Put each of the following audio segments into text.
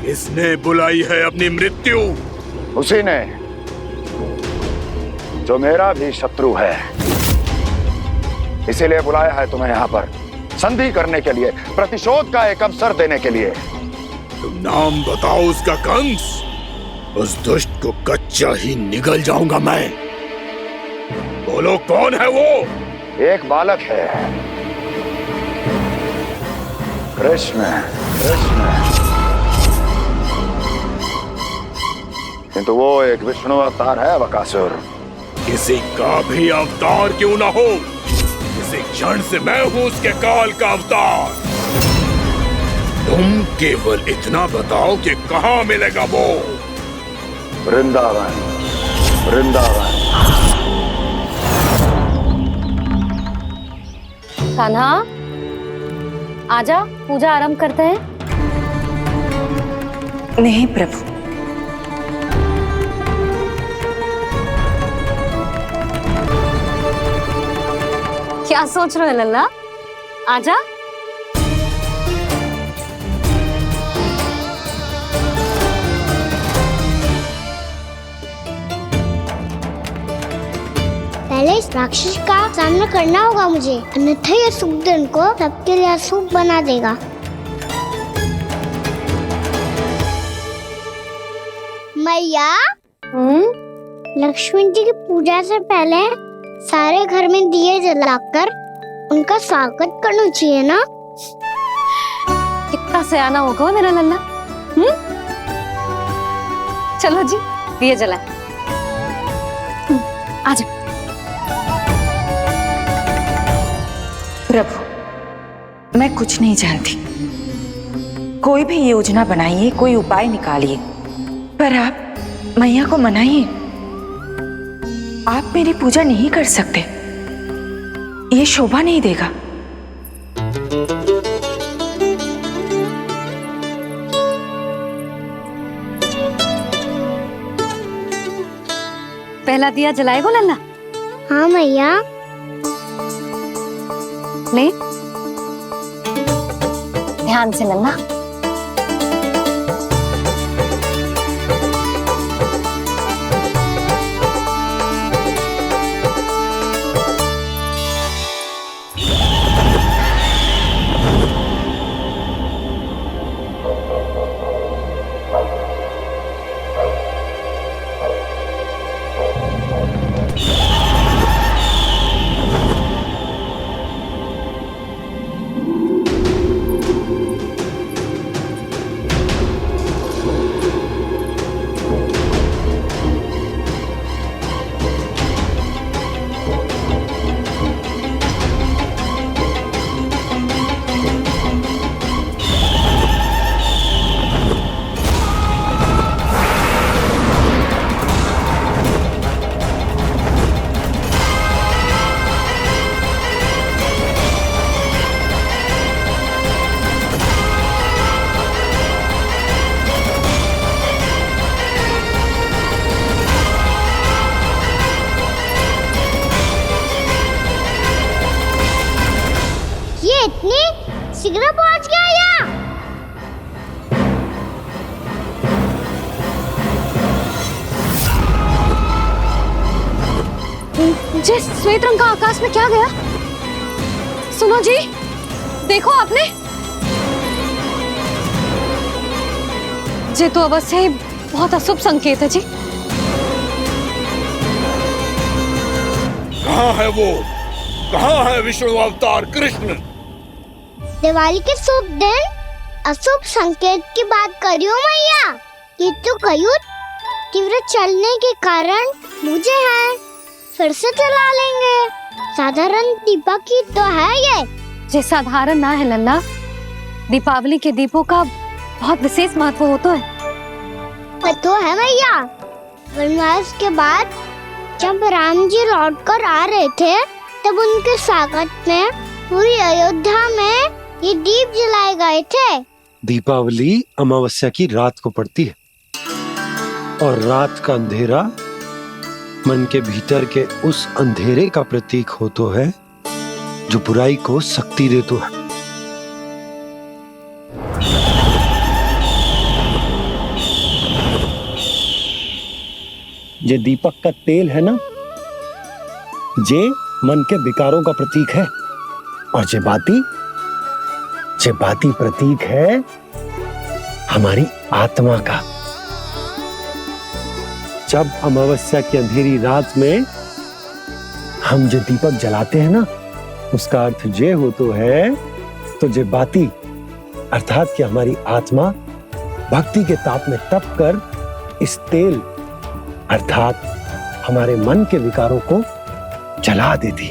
किसने बुलाई है अपनी मृत्यु? उसी ने जो मेरा भी शत्रु है। इसीलिए बुलाया है तुम्हें यहाँ पर, संधि करने के लिए, प्रतिशोध का एक अवसर देने के लिए। तुम नाम बताओ उसका कंस। उस दुष्ट को कच्चा ही निगल जाऊंगा मैं। बोलो कौन है वो? एक बालक है, कृष्ण। किंतु वो एक विष्णु अवतार है बकासुर। किसी का भी अवतार क्यों ना हो, इसी क्षण से मैं हूं उसके काल का अवतार। तुम केवल इतना बताओ कि कहां मिलेगा वो? वृंदावन। कान्हा, आजा, पूजा आरंभ करते हैं। नहीं प्रभु, क्या सोच रहे हो लल्ला? आजा। पहले इस राक्षस का सामना करना होगा मुझे, अन्यथा ये शुभ दिन को सबके लिए अशुभ बना देगा। मैया, लक्ष्मी जी की पूजा से पहले सारे घर में दिए जलाकर उनका स्वागत करना चाहिए ना? कितना सयाना होगा मेरा लल्ला। चलो जी, दिए जलाए। आजा। प्रभु, मैं कुछ नहीं जानती। कोई भी योजना बनाइए, कोई उपाय निकालिए, पर आप मैया को मनाइए। आप मेरी पूजा नहीं कर सकते, ये शोभा नहीं देगा। पहला दिया जलाएगो लल्ला? हाँ मैया। ले, ध्यान से लल्ला। इतनी शीघ्र पहुंच गया यहाँ? जिस श्वेत रंग का आकाश में क्या गया? सुनो जी, देखो आपने। ये तो अवश्य ही बहुत अशुभ संकेत है जी। कहाँ है वो? कहाँ है विष्णु अवतार कृष्ण? दिवाली के शुभ दिन अशुभ संकेत की बात करियो मैया। ये तो कयूत तीव्र चलने के कारण मुझे है, फिर से चला लेंगे। साधारण दीपक ही तो है ये साधारण ना है लल्ला। दीपावली के दीपों का बहुत विशेष महत्व होता है। तो है मैया। वनवास के बाद जब राम जी लौटकर आ रहे थे, तब उनके स्वागत में पूरी अयोध्या में ये दीप जलाए गए थे। दीपावली अमावस्या की रात को पड़ती है और रात का अंधेरा मन के भीतर के उस अंधेरे का प्रतीक होता है जो बुराई को शक्ति देता है। जे दीपक का तेल है ना, जे मन के विकारों का प्रतीक है, और जे बाती प्रतीक है हमारी आत्मा का। जब अमावस्या की अंधेरी रात में हम जो दीपक जलाते हैं ना, उसका अर्थ जे हो तो है, तो जे बाती अर्थात कि हमारी आत्मा भक्ति के ताप में तप कर इस तेल अर्थात हमारे मन के विकारों को जला देती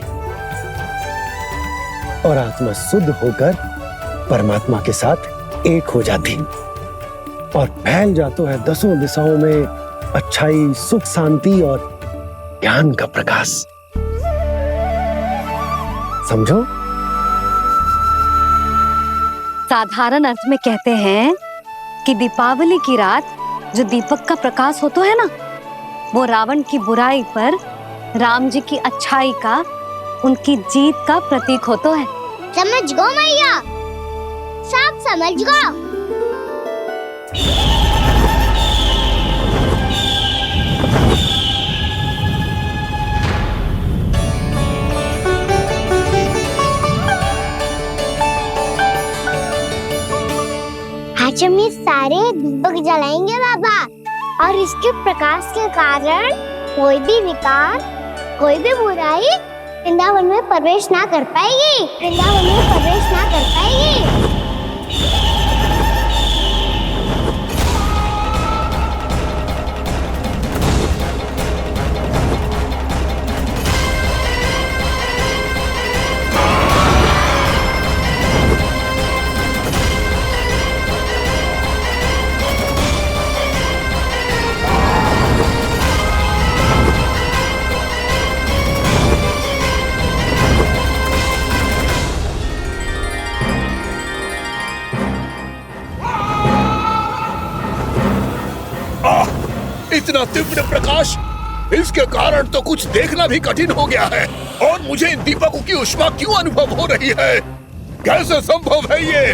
और आत्मा शुद्ध होकर परमात्मा के साथ एक हो जाती और फैल जाता है दसों दिशाओं में अच्छाई, सुख, शांति और ज्ञान का प्रकाश। समझो? साधारण अर्थ में कहते हैं कि दीपावली की रात जो दीपक का प्रकाश होता है ना, वो रावण की बुराई पर राम जी की अच्छाई का, उनकी जीत का प्रतीक होता है। समझ गो मैया, सब समझ गो। आज हम ये सारे दीपक जलाएंगे बाबा, और इसके प्रकाश के कारण कोई भी विकार, कोई भी बुराई वृंदावन में प्रवेश ना कर पाएगी, वृंदावन में प्रवेश ना कर पाएगी। इतना तीव्र प्रकाश, इसके कारण तो कुछ देखना भी कठिन हो गया है। और मुझे इन दीपकों की उष्मा क्यों अनुभव हो रही है? कैसे संभव है ये?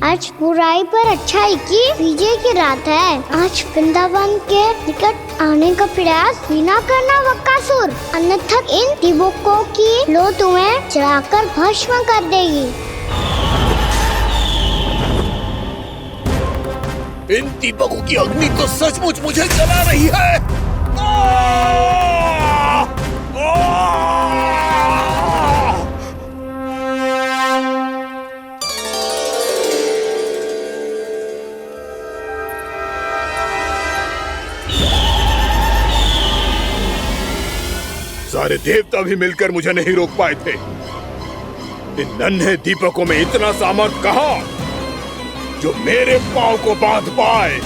आज बुराई पर अच्छाई की विजय की रात है। आज वृंदावन के निकट आने का प्रयास भी ना करना बकासुर, अन्यथा इन दीपकों की लो तुम्हें जलाकर भस्म कर देगी। इन दीपकों की अग्नि तो सचमुच मुझे जला रही है। सारे देवता भी मिलकर मुझे नहीं रोक पाए थे। इन नन्हे दीपकों में इतना सामर्थ कहां जो मेरे पांव को बांध पाए।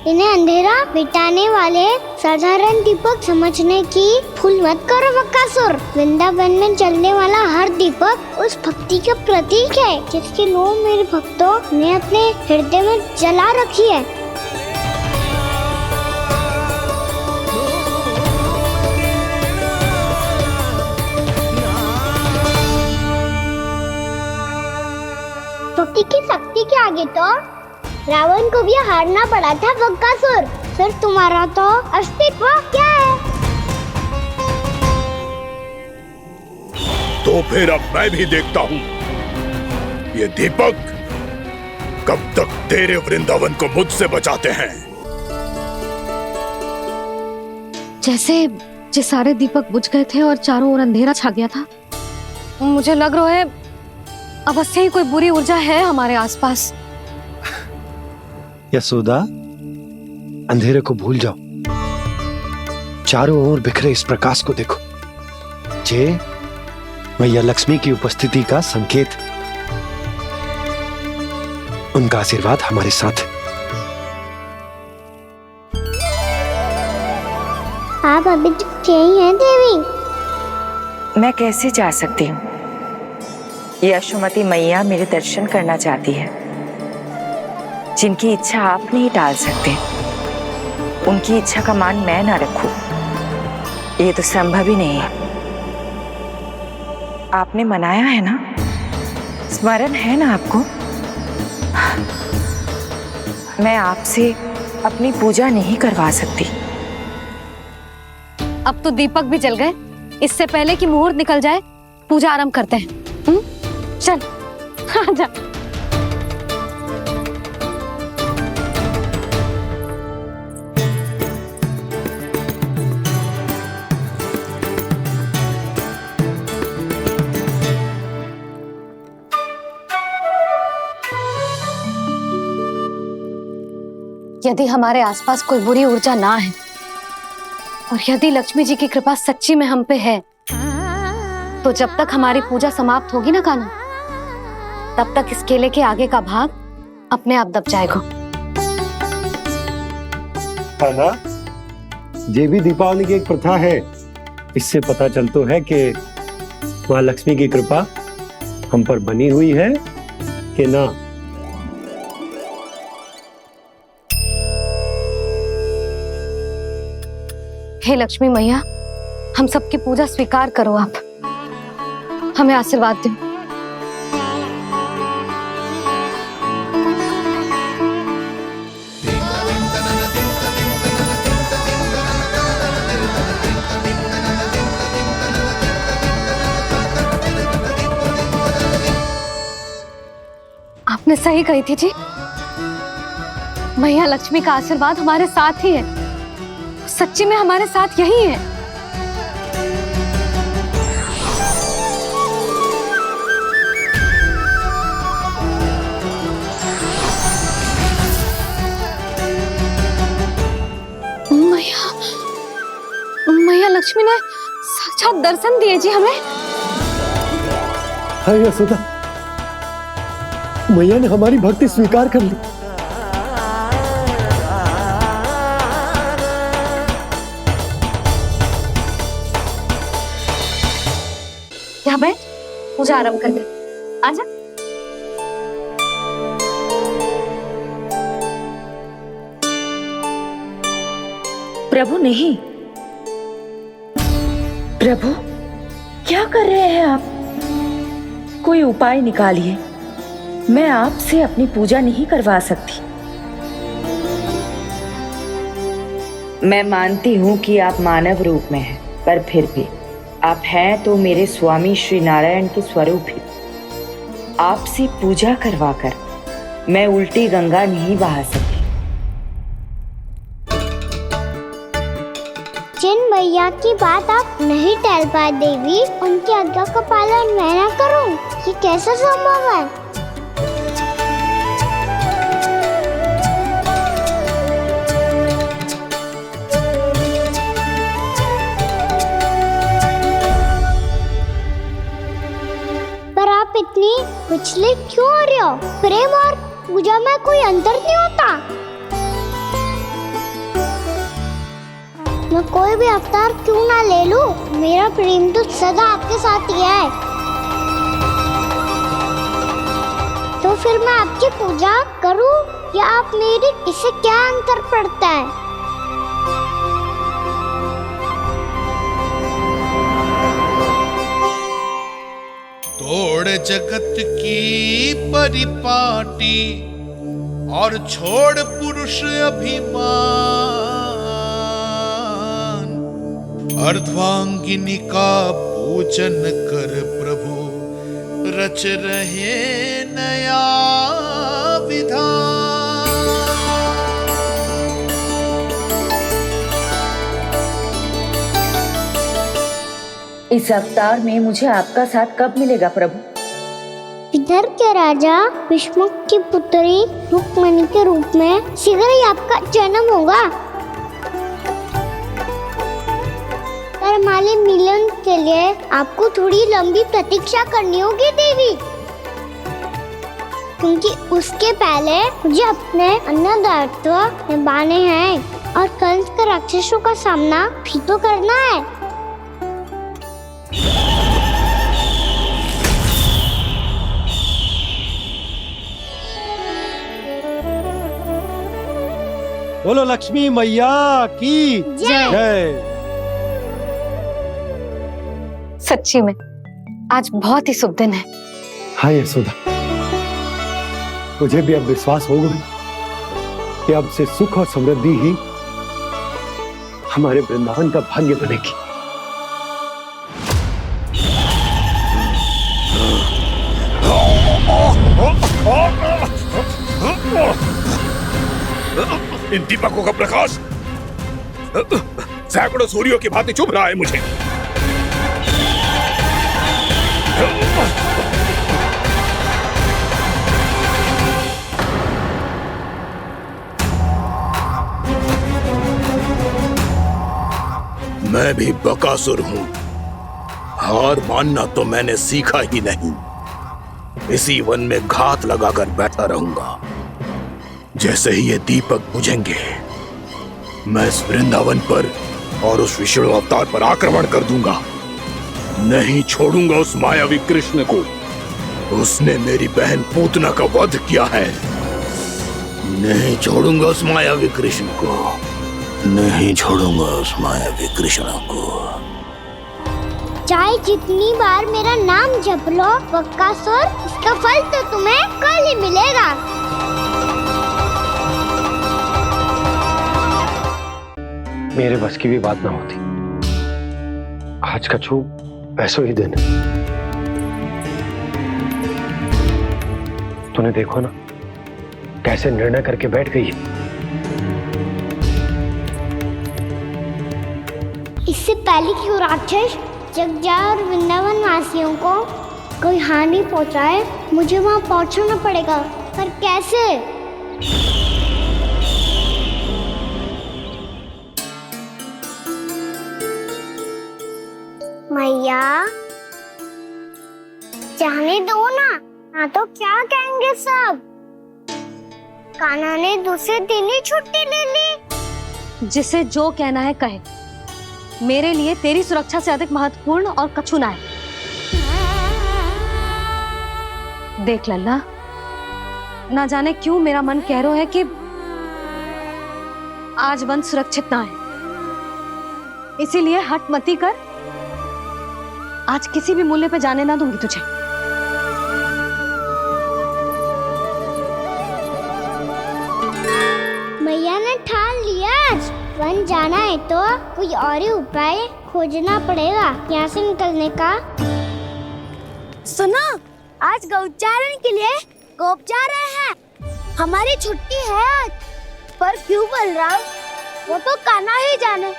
इन्हें अंधेरा मिटाने वाले साधारण दीपक समझने की भूल मत करो बकासुर। वृंदावन में जलने वाला हर दीपक उस भक्ति का प्रतीक है जिसकी लो मेरे भक्तों ने अपने हृदय में जला रखी है। भक्ति की शक्ति के आगे तो रावण को भी हारना पड़ा था बकासुर। फिर तुम्हारा तो अस्तित्व क्या है? तो फिर अब मैं भी देखता हूँ ये दीपक कब तक तेरे वृंदावन को मुझसे बचाते हैं। जैसे सारे दीपक बुझ गए थे और चारों ओर अंधेरा छा गया था, मुझे लग रहा है अवश्य ही कोई बुरी ऊर्जा है हमारे आसपास। यशोदा, अंधेरे को भूल जाओ, चारों ओर बिखरे इस प्रकाश को देखो। जे मैया लक्ष्मी की उपस्थिति का संकेत, उनका आशीर्वाद हमारे साथ। आप अभी तक यही हैं देवी? मैं कैसे जा सकती हूँ? यशोमती मैया मेरे दर्शन करना चाहती है। जिनकी इच्छा आप नहीं टाल सकते, उनकी इच्छा का मान मैं ना रखूं। ये तो संभव ही नहीं है। आपने मनाया है ना, स्मरण है ना आपको? मैं आपसे अपनी पूजा नहीं करवा सकती। अब तो दीपक भी जल गए, इससे पहले कि मुहूर्त निकल जाए पूजा आरंभ करते हैं। चल आजा। यदि हमारे आसपास कोई बुरी ऊर्जा ना है और यदि लक्ष्मी जी की कृपा सच्ची में हम पे है, तो जब तक हमारी पूजा समाप्त होगी ना कान्हा, तब तक इस केले के आगे का भाग अपने आप दब जाएगा। कान्हा, ये भी दीपावली की एक प्रथा है। इससे पता चलता है कि माँ लक्ष्मी की कृपा हम पर बनी हुई है कि ना। हे लक्ष्मी मैया, हम सबकी पूजा स्वीकार करो, आप हमें आशीर्वाद दो। आपने सही कही थी जी, मैया लक्ष्मी का आशीर्वाद हमारे साथ ही है, सच्ची में हमारे साथ यही है। मैया लक्ष्मी ने साक्षात दर्शन दिए जी हमें। हाय यशोदा, मैया ने हमारी भक्ति स्वीकार कर ली। यहाँ बैठ, पूजा आरंभ कर दे। आजा। प्रभु नहीं, प्रभु क्या कर रहे हैं आप? कोई उपाय निकालिए, मैं आपसे अपनी पूजा नहीं करवा सकती। मैं मानती हूँ कि आप मानव रूप में हैं, पर फिर भी आप हैं तो मेरे स्वामी श्री नारायण के स्वरूप ही। आपसे पूजा करवाकर मैं उल्टी गंगा नहीं बहा सकती। जिन भैया की बात आप नहीं टाल पाए देवी, उनकी आज्ञा का पालन मैं ना करूं, ये कैसा संभव है? पर आप इतनी विचलित क्यों हो रहे हो? प्रेम और पूजा में कोई अंतर नहीं होता। मैं कोई भी अवतार क्यों ना ले लूं, मेरा प्रेम तो सदा आपके साथ ही है। तो फिर मैं आपकी पूजा करूं या आप मेरी, इससे क्या अंतर पड़ता है? तोड़ जगत की परिपाटी और छोड़ पुरुष अभिमान, अर्धांगिनी का पूजन कर प्रभु रच रहे नया विधान। इस अवतार में मुझे आपका साथ कब मिलेगा प्रभु? इधर के राजा भीष्मक की पुत्री रुक्मणी के रूप में शीघ्र ही आपका जन्म होगा। पर हमारे मिलन के लिए आपको थोड़ी लंबी प्रतीक्षा करनी होगी देवी, क्योंकि उसके पहले मुझे अपने अन्य दायित्व निभाने हैं और कंस के राक्षसों का सामना भी तो करना है। बोलो लक्ष्मी मैया की जय। सच्ची में आज बहुत ही शुभ दिन है। हाँ यशोदा, मुझे भी अब विश्वास हो गया कि अब से सुख और समृद्धि ही हमारे वृंदावन का भाग्य बनेगी। इन दीपकों का प्रकाश सैकड़ों सूर्यों की भांति चुभ रहा है मुझे। मैं भी बकासुर हूं। हार मानना तो मैंने सीखा ही नहीं। इसी वन में घात लगाकर बैठा रहूंगा। जैसे ही ये दीपक बुझेंगे, मैं इस वृंदावन पर और उस विष्णु अवतार पर आक्रमण कर दूंगा। नहीं छोड़ूंगा उस मायावी कृष्ण को। उसने मेरी बहन पूतना का वध किया है। नहीं छोड़ूंगा उस मायावी कृष्ण को। नहीं छोड़ूंगा उस मायावी कृष्ण को। चाहे जितनी बार मेरा नाम जप लो बकासुर, इसका फल तो तुम्हें कल ही मिलेगा। मेरे बस की भी बात ना होती। आज का छू ऐसो ही दिन है। तूने देखो ना कैसे निर्णय करके बैठ गई है। इससे पहले कि वो राक्षस जगजा और वृंदावन वासियों को कोई हानि पहुंचाए, मुझे वहां पहुंचना पड़ेगा। पर कैसे? मैया, जाने दो ना। हाँ तो क्या कहेंगे सब? कान्हा ने दूसरे दिन ही छुट्टी ले ली। जिसे जो कहना है कहे। मेरे लिए तेरी सुरक्षा से अधिक महत्वपूर्ण और कछु ना है। देख लल्ला, ना जाने क्यों मेरा मन कह रहा है कि आज वन सुरक्षित ना है। इसीलिए हट मती कर। आज किसी भी मूल्य पे जाने ना दूंगी तुझे। मैया ने ठान लिया, आज वन जाना है तो कोई और ही उपाय खोजना पड़ेगा यहाँ से निकलने का। सुनो, आज गौचारण के लिए गोप जा रहे हैं। हमारी छुट्टी है आज। पर क्यों बलराम? वो तो कान्हा ही जाने।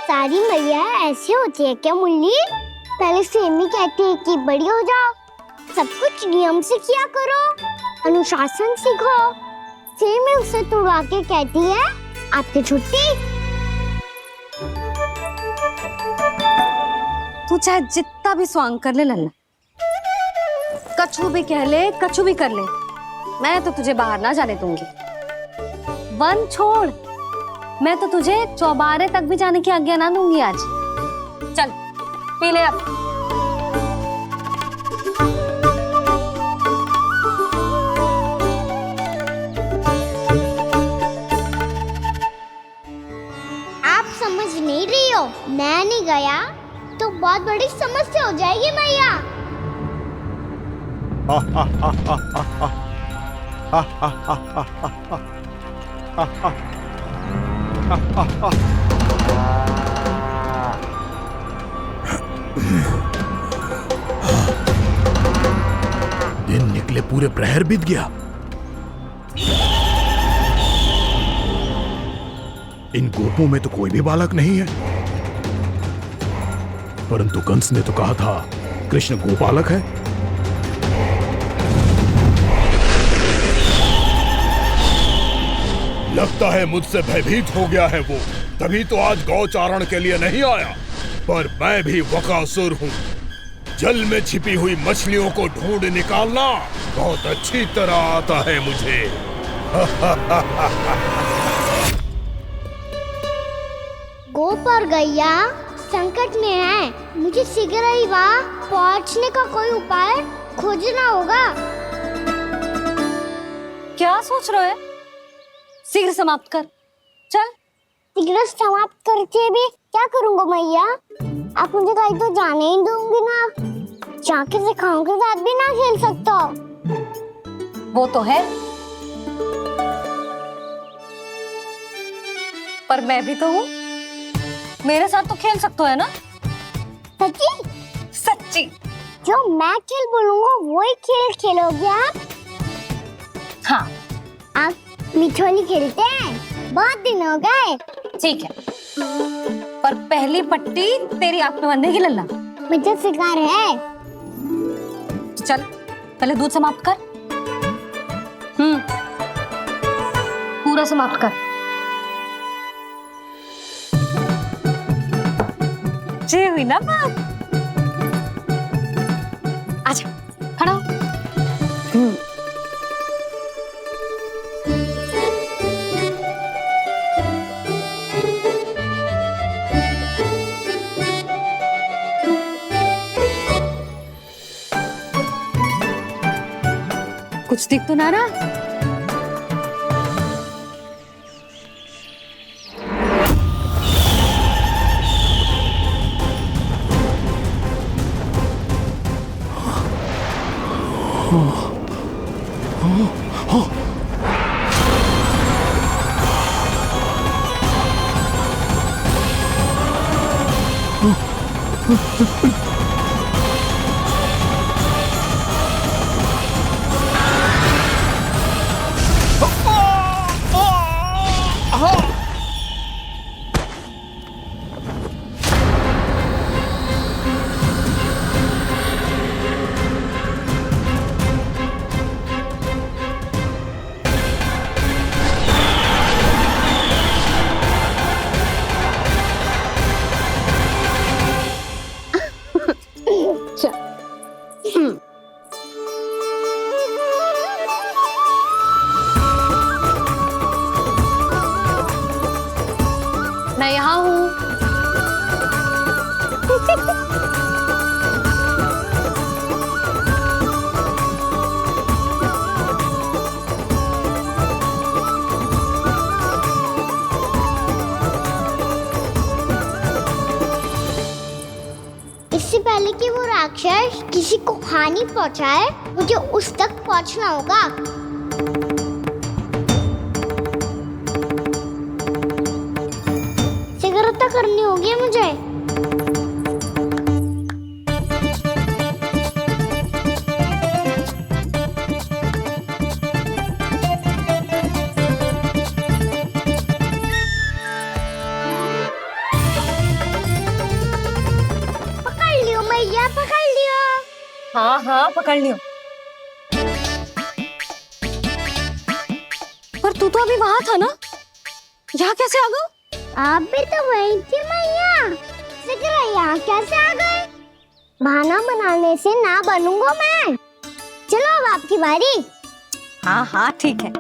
सारी मैया ऐसी होती है क्या मुन्नी? पहले सेमी कहती है कि बड़ी हो जाओ, सब कुछ नियम से किया करो, अनुशासन सीखो। सेमी उसे तुड़वा के कहती है आपकी छुट्टी। तू चाहे जितना भी स्वांग कर ले लल्ला, कछु भी कह ले, कछु भी कर ले, मैं तो तुझे बाहर ना जाने दूंगी। वन छोड़, मैं तो तुझे चौबारे तक भी जाने की आज्ञा ना दूंगी आज। चल पी ले अब। आप समझ नहीं रही हो, मैं नहीं गया तो बहुत बड़ी समस्या हो जाएगी मैया। दिन निकले पूरे प्रहर बीत गया। इन गोपों में तो कोई भी बालक नहीं है। परंतु कंस ने तो कहा था कृष्ण गोपालक है। लगता है मुझसे भयभीत हो गया है वो, तभी तो आज गौचारण के लिए नहीं आया। पर मैं भी बकासुर हूँ। जल में छिपी हुई मछलियों को ढूंढ निकालना बहुत अच्छी तरह आता है मुझे। गोप और गैया संकट में है। मुझे शीघ्र ही वहाँ पहुँचने का कोई उपाय खोजना होगा। क्या सोच रहे हो? शीघ्र समाप्त कर। चल। शीघ्र समाप्त करके भी क्या करूँगा मैया? आप मुझे कहीं तो जाने ही दूंगी ना। जाके सिखाओं के साथ भी ना खेल सकते हो। वो तो है, पर मैं भी तो हूँ, मेरे साथ तो खेल सकते हो है ना? सच्ची? सच्ची। जो मैं खेल बोलूंगा वही खेल खेलोगे आप? हाँ आप मिठोली खेलते हैं? बहुत दिन हो गए। ठीक है, पर पहली पट्टी तेरी आंख में बंधेगी लल्ला। मुझे शिकार है। चल पहले दूध समाप्त कर। पूरा समाप्त कर। जे हुई ना बात। आजा खड़ा हो। कुछ दिख तो ना रहा। मैं यहाँ हूँ। इससे पहले कि वो राक्षस किसी को हानि पहुंचाए, मुझे उस तक पहुंचना होगा। सिगरता करनी होगी मुझे। पकड़ लियो मैया, पकड़ लियो। हाँ हाँ पकड़ लियो। पर तू तो अभी वहां था ना, यहाँ कैसे आ गया? आप भी तो वही थी मैया। सिगरा यहाँ कैसे आ गए? बहाना बनाने से ना बनूंगा मैं। चलो अब आपकी बारी। हाँ हाँ ठीक है।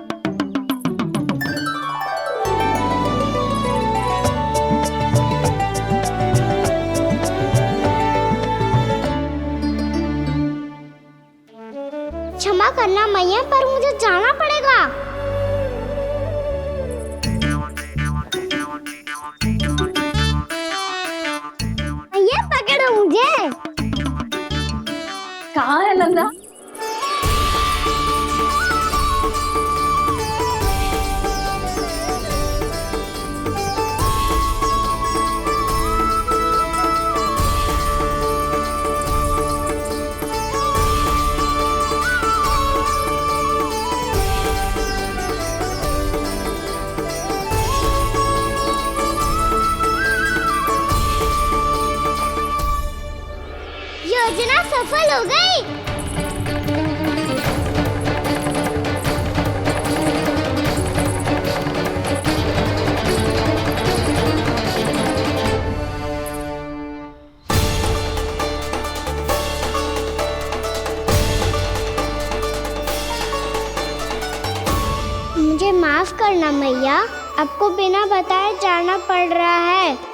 क्षमा करना मैया, पर मुझे जाना पड़ेगा। मैया पकड़ो मुझे। कहाँ है लल्ला? योजना सफल हो गई। मुझे माफ करना मैया, आपको बिना बताए जाना पड़ रहा है।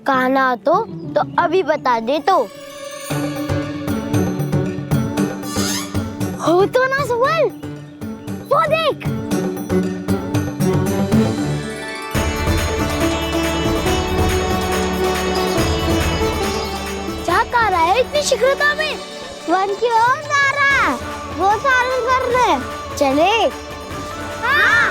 कहना तो अभी बता दे तो। हो तो ना सुबल, वो देख। क्या कर रहा है इतनी शीघ्रता में? वन की ओर जा रहा है, वो सालन कर रहे। चले। हाँ।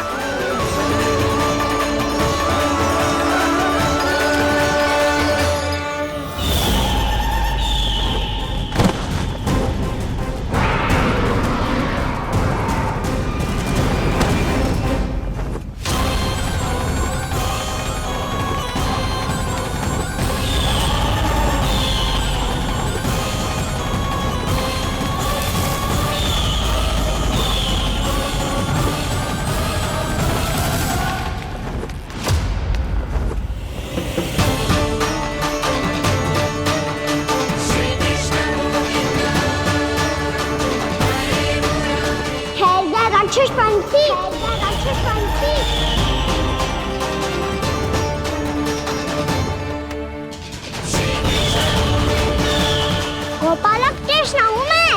गोपालक कृष्ण हूँ मैं,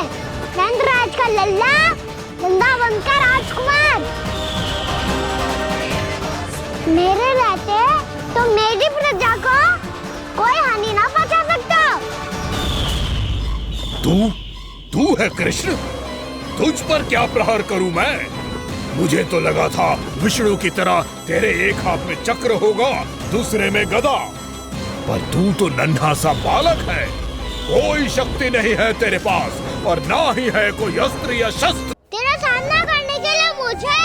नंदराज का लल्ला, वृंदावन का राजकुमार। मेरे रहते तो मेरी प्रजा को कोई हानि ना पहुंचा सकता। तू है कृष्ण? तुझ पर क्या प्रहार करूं मैं? मुझे तो लगा था विष्णु की तरह तेरे एक हाथ में चक्र होगा, दूसरे में गदा, पर तू तो नन्हा सा बालक है। कोई शक्ति नहीं है तेरे पास और ना ही है कोई अस्त्र या शस्त्र। तेरा सामना करने के लिए मुझे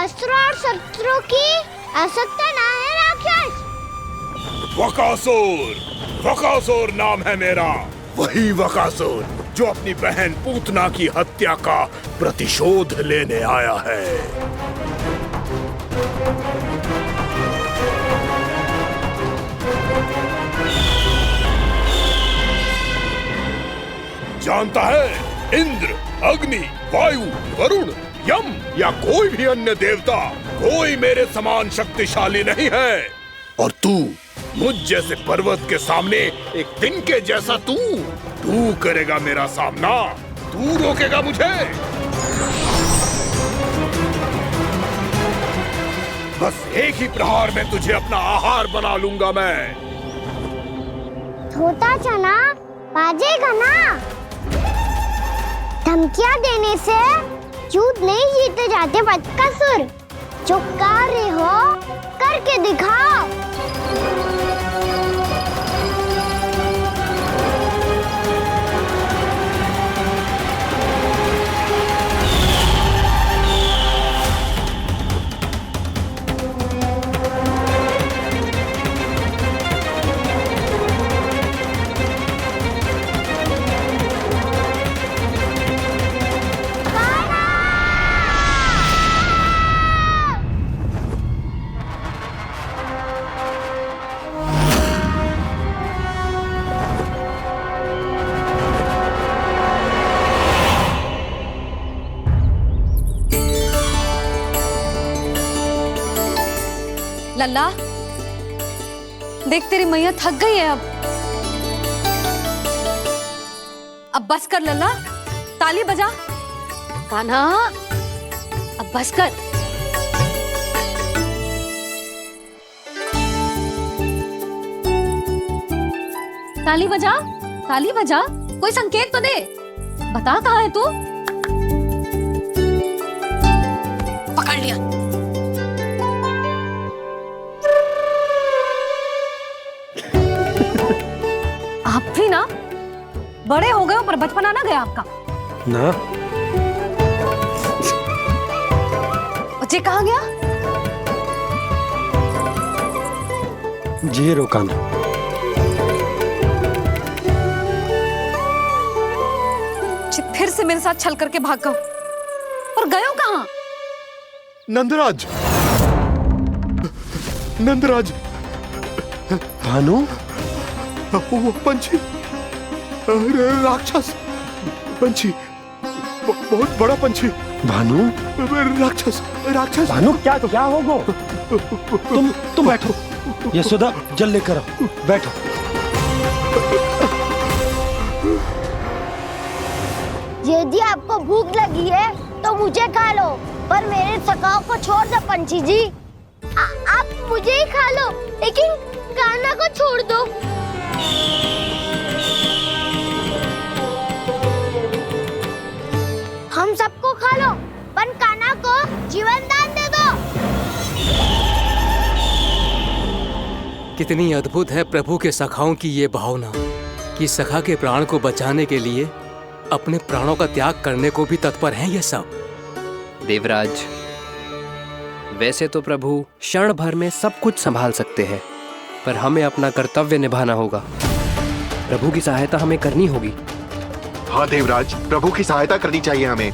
अस्त्र और शस्त्रों की आवश्यकता ना है राक्षस। वकासुर नाम है मेरा, वही वकासुर जो अपनी बहन पूतना की हत्या का प्रतिशोध लेने आया है। जानता है, इंद्र, अग्नि, वायु, वरुण, यम या कोई भी अन्य देवता कोई मेरे समान शक्तिशाली नहीं है। और तू मुझ जैसे पर्वत के सामने एक तिनके जैसा तू करेगा मेरा सामना? तू रोकेगा मुझे? बस एक ही प्रहार में तुझे अपना आहार बना लूंगा मैं। छोटा चना बाजेगा ना। धमकियां देने से युद्ध नहीं जीते जाते बदकसूर। जो कार्य हो करके दिखाओ। लल्ला, देख तेरी मैया थक गई है अब बस कर लल्ला, ताली बजा। कान्हा, अब बस कर। ताली बजा, ताली बजा, कोई संकेत तो दे। बता कहाँ है तू? पकड़ लिया। आप भी ना बड़े हो गए हो, पर बचपना ना गया आपका ना। बच्चे कहाँ गया? जी रोकाना। फिर से मेरे साथ छल करके भाग गए, और गए हो कहाँ? नंदराज, नंदराज। भानु, वो पंछी, राक्षस पंछी, बहुत बड़ा पंछी। भानु, राक्षस, राक्षस। भानु, क्या होगा? तुम बैठो। यशोदा जल लेकर आओ, बैठो। यदि आपको भूख लगी है तो मुझे खा लो, पर मेरे सखाओं को छोड़ दो पंछी जी। आप मुझे ही खा लो, लेकिन कान्हा को छोड़ दो। हम सबको खा लो, पर कान्हा को जीवन दान दे दो। कितनी अद्भुत है प्रभु के सखाओं की ये भावना कि सखा के प्राण को बचाने के लिए अपने प्राणों का त्याग करने को भी तत्पर हैं ये सब। देवराज, वैसे तो प्रभु क्षण भर में सब कुछ संभाल सकते हैं, पर हमें अपना कर्तव्य निभाना होगा। प्रभु की सहायता हमें करनी होगी। हाँ देवराज, प्रभु की सहायता करनी चाहिए हमें।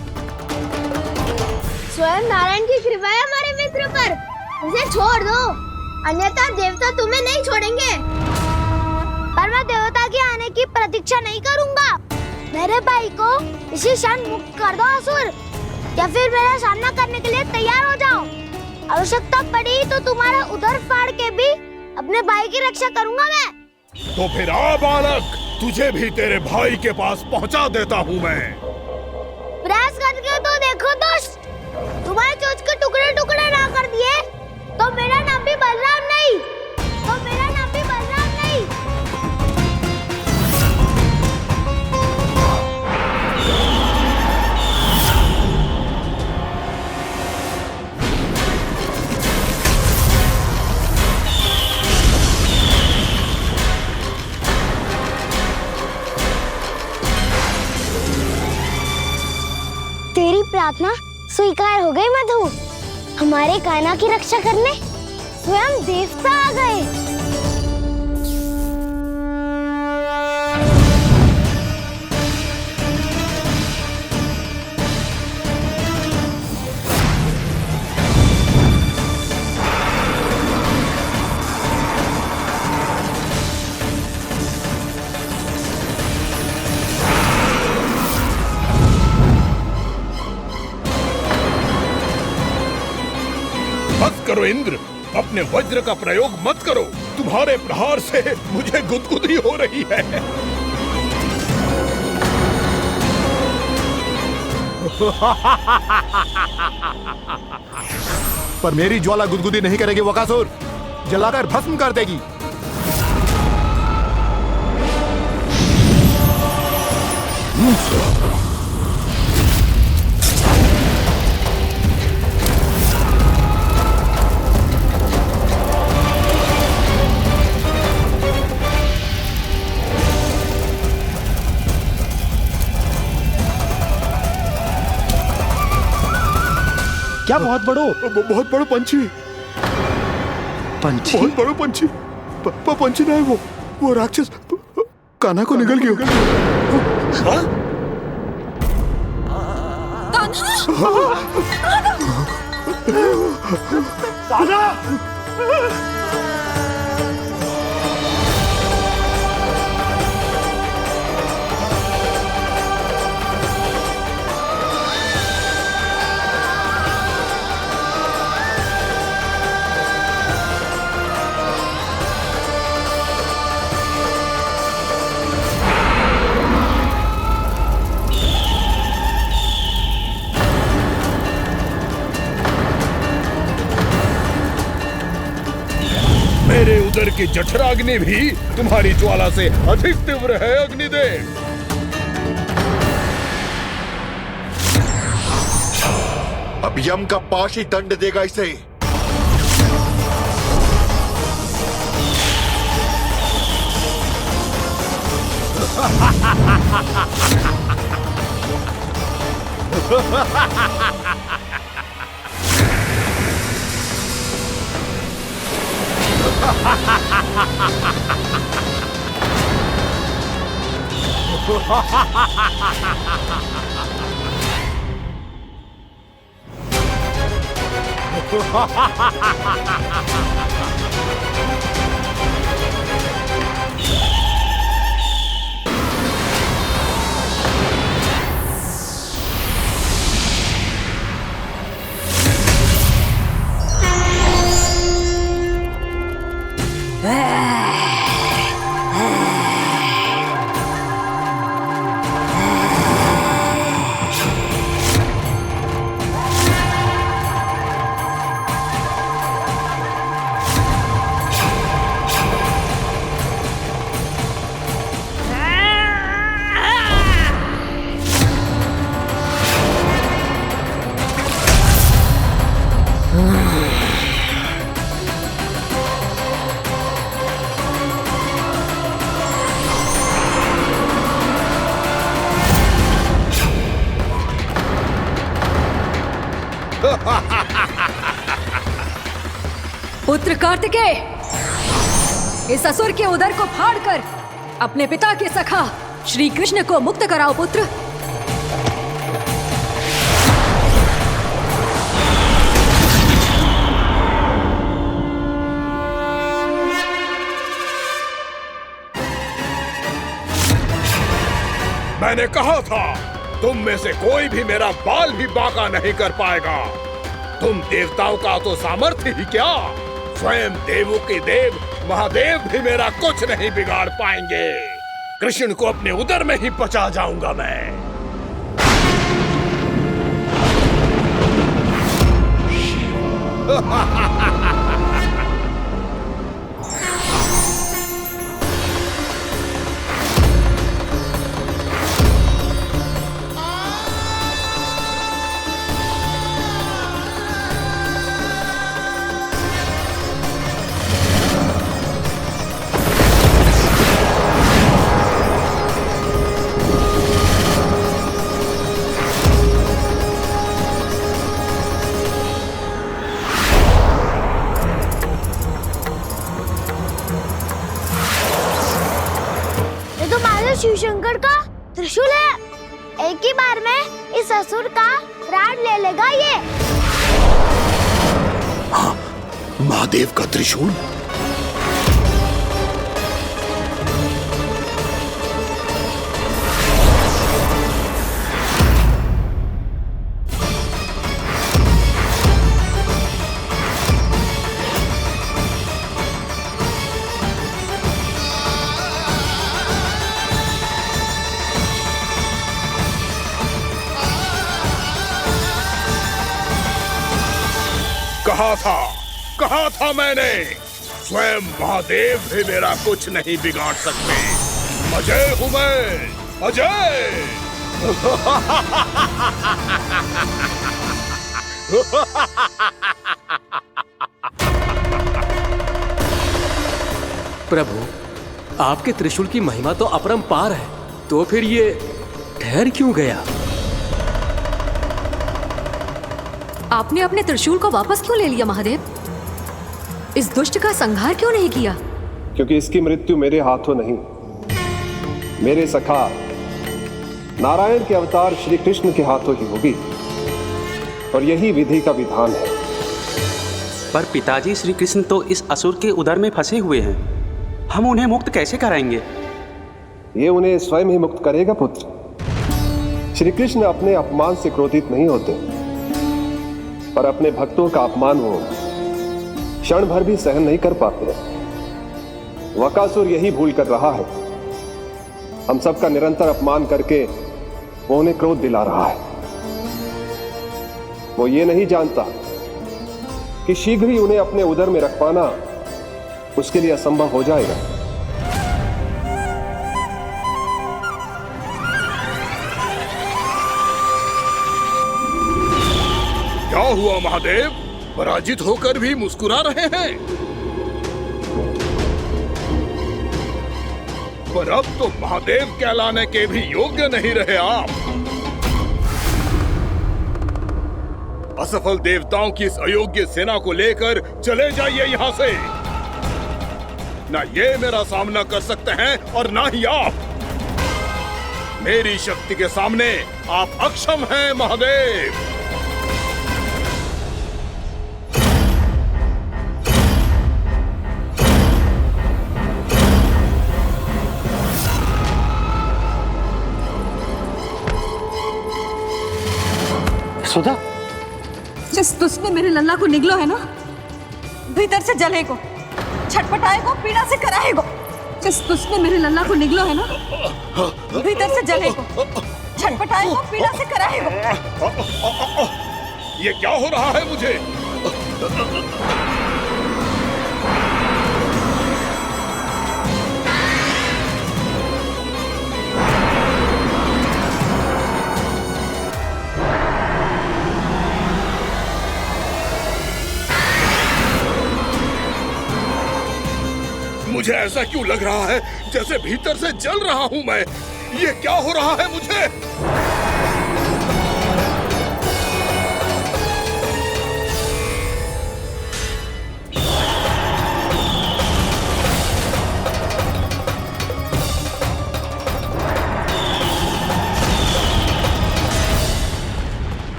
स्वयं नारायण की कृपा है हमारे मित्र पर, उसे छोड़ दो, अन्यथा देवता तुम्हें नहीं छोड़ेंगे। पर मैं देवता के आने की प्रतीक्षा नहीं करूंगा। मेरे भाई को इसी क्षण मुक्त कर दो असुर, या फिर मेरा सामना करने के लिए तैयार हो जाओ। आवश्यकता पड़ी तो तुम्हारा उदर फाड़ के भी अपने भाई की रक्षा करूंगा मैं। तो फिर आ बालक, तुझे भी तेरे भाई के पास पहुंचा देता हूँ मैं। प्रयास करके तो देखो दोस्त, तुम्हारे चोंच के टुकड़े टुकड़े ना कर दिए तो मेरा नाम भी बलराम नहीं, तो मेरा नाम भी बलराम नहीं। तेरी प्रार्थना स्वीकार हो गई मधु। हमारे कान्हा की रक्षा करने स्वयं देवता आ गए। करो इंद्र, अपने वज्र का प्रयोग मत करो। तुम्हारे प्रहार से मुझे गुदगुदी हो रही है। पर मेरी ज्वाला गुदगुदी नहीं करेगी वकासुर, जलाकर भस्म कर देगी। क्या बहुत बड़ो? बहुत बड़ो पंछी। पंछी? बहुत बड़ो पंछी। पंछी ना है वो राक्षस कान्हा को निगल गया। मेरे उदर की जठराग्नि भी तुम्हारी ज्वाला से अधिक तीव्र है अग्निदेव। अब यम का पाश ही दंड देगा इसे। पुत्र कार्तिकेय, इस असुर के उदर को फाड़कर अपने पिता के सखा श्री कृष्ण को मुक्त कराओ पुत्र। मैंने कहा था तुम में से कोई भी मेरा बाल भी बांका नहीं कर पाएगा। तुम देवताओं का तो सामर्थ्य ही क्या, स्वयं देवों के देव महादेव भी मेरा कुछ नहीं बिगाड़ पाएंगे। कृष्ण को अपने उदर में ही पचा जाऊंगा मैं। शिव शंकर का त्रिशूल है। एक ही बार में इस असुर का प्राण ले लेगा ये। हाँ, महादेव का त्रिशूल। कहा था मैंने, स्वयं महादेव भी मेरा कुछ नहीं बिगाड़ सकते। अजय हूं मैं, अजय। प्रभु, आपके त्रिशूल की महिमा तो अपरंपार है, तो फिर ये ठहर क्यों गया? आपने अपने त्रिशूल को वापस क्यों ले लिया महादेव? इस दुष्ट का संहार क्यों नहीं किया? क्योंकि इसकी मृत्यु मेरे हाथों नहीं, मेरे सखा नारायण के अवतार श्री कृष्ण के हाथों ही होगी, और यही विधि का विधान है। पर पिताजी, श्री कृष्ण तो इस असुर के उदर में फंसे हुए हैं, हम उन्हें मुक्त कैसे कराएंगे? ये उन्हें स्वयं ही मुक्त करेगा पुत्र। श्री कृष्ण अपने अपमान से क्रोधित नहीं होते, पर अपने भक्तों का अपमान वो क्षण भर भी सहन नहीं कर पाते। वकासुर यही भूल कर रहा है, हम सबका निरंतर अपमान करके वो उन्हें क्रोध दिला रहा है। वो ये नहीं जानता कि शीघ्र ही उन्हें अपने उदर में रख पाना उसके लिए असंभव हो जाएगा। क्या हुआ महादेव, पराजित होकर भी मुस्कुरा रहे हैं? पर अब तो महादेव कहलाने के भी योग्य नहीं रहे आप। असफल देवताओं की इस अयोग्य सेना को लेकर चले जाइए यहाँ से। ना ये मेरा सामना कर सकते हैं और ना ही आप। मेरी शक्ति के सामने आप अक्षम हैं महादेव। सुधा, जिस दुष्ट ने मेरे लल्ला को निगलो है ना, भीतर से जलेगो, छटपटाएगो, पीड़ा से कराएगो। जिस दुष्ट ने मेरे लल्ला को निगलो है ना, भीतर से जलेगो, छटपटाएगो, पीड़ा से कराएगो। ये क्या हो रहा है मुझे? मुझे ऐसा क्यों लग रहा है जैसे भीतर से जल रहा हूं मैं। ये क्या हो रहा है मुझे?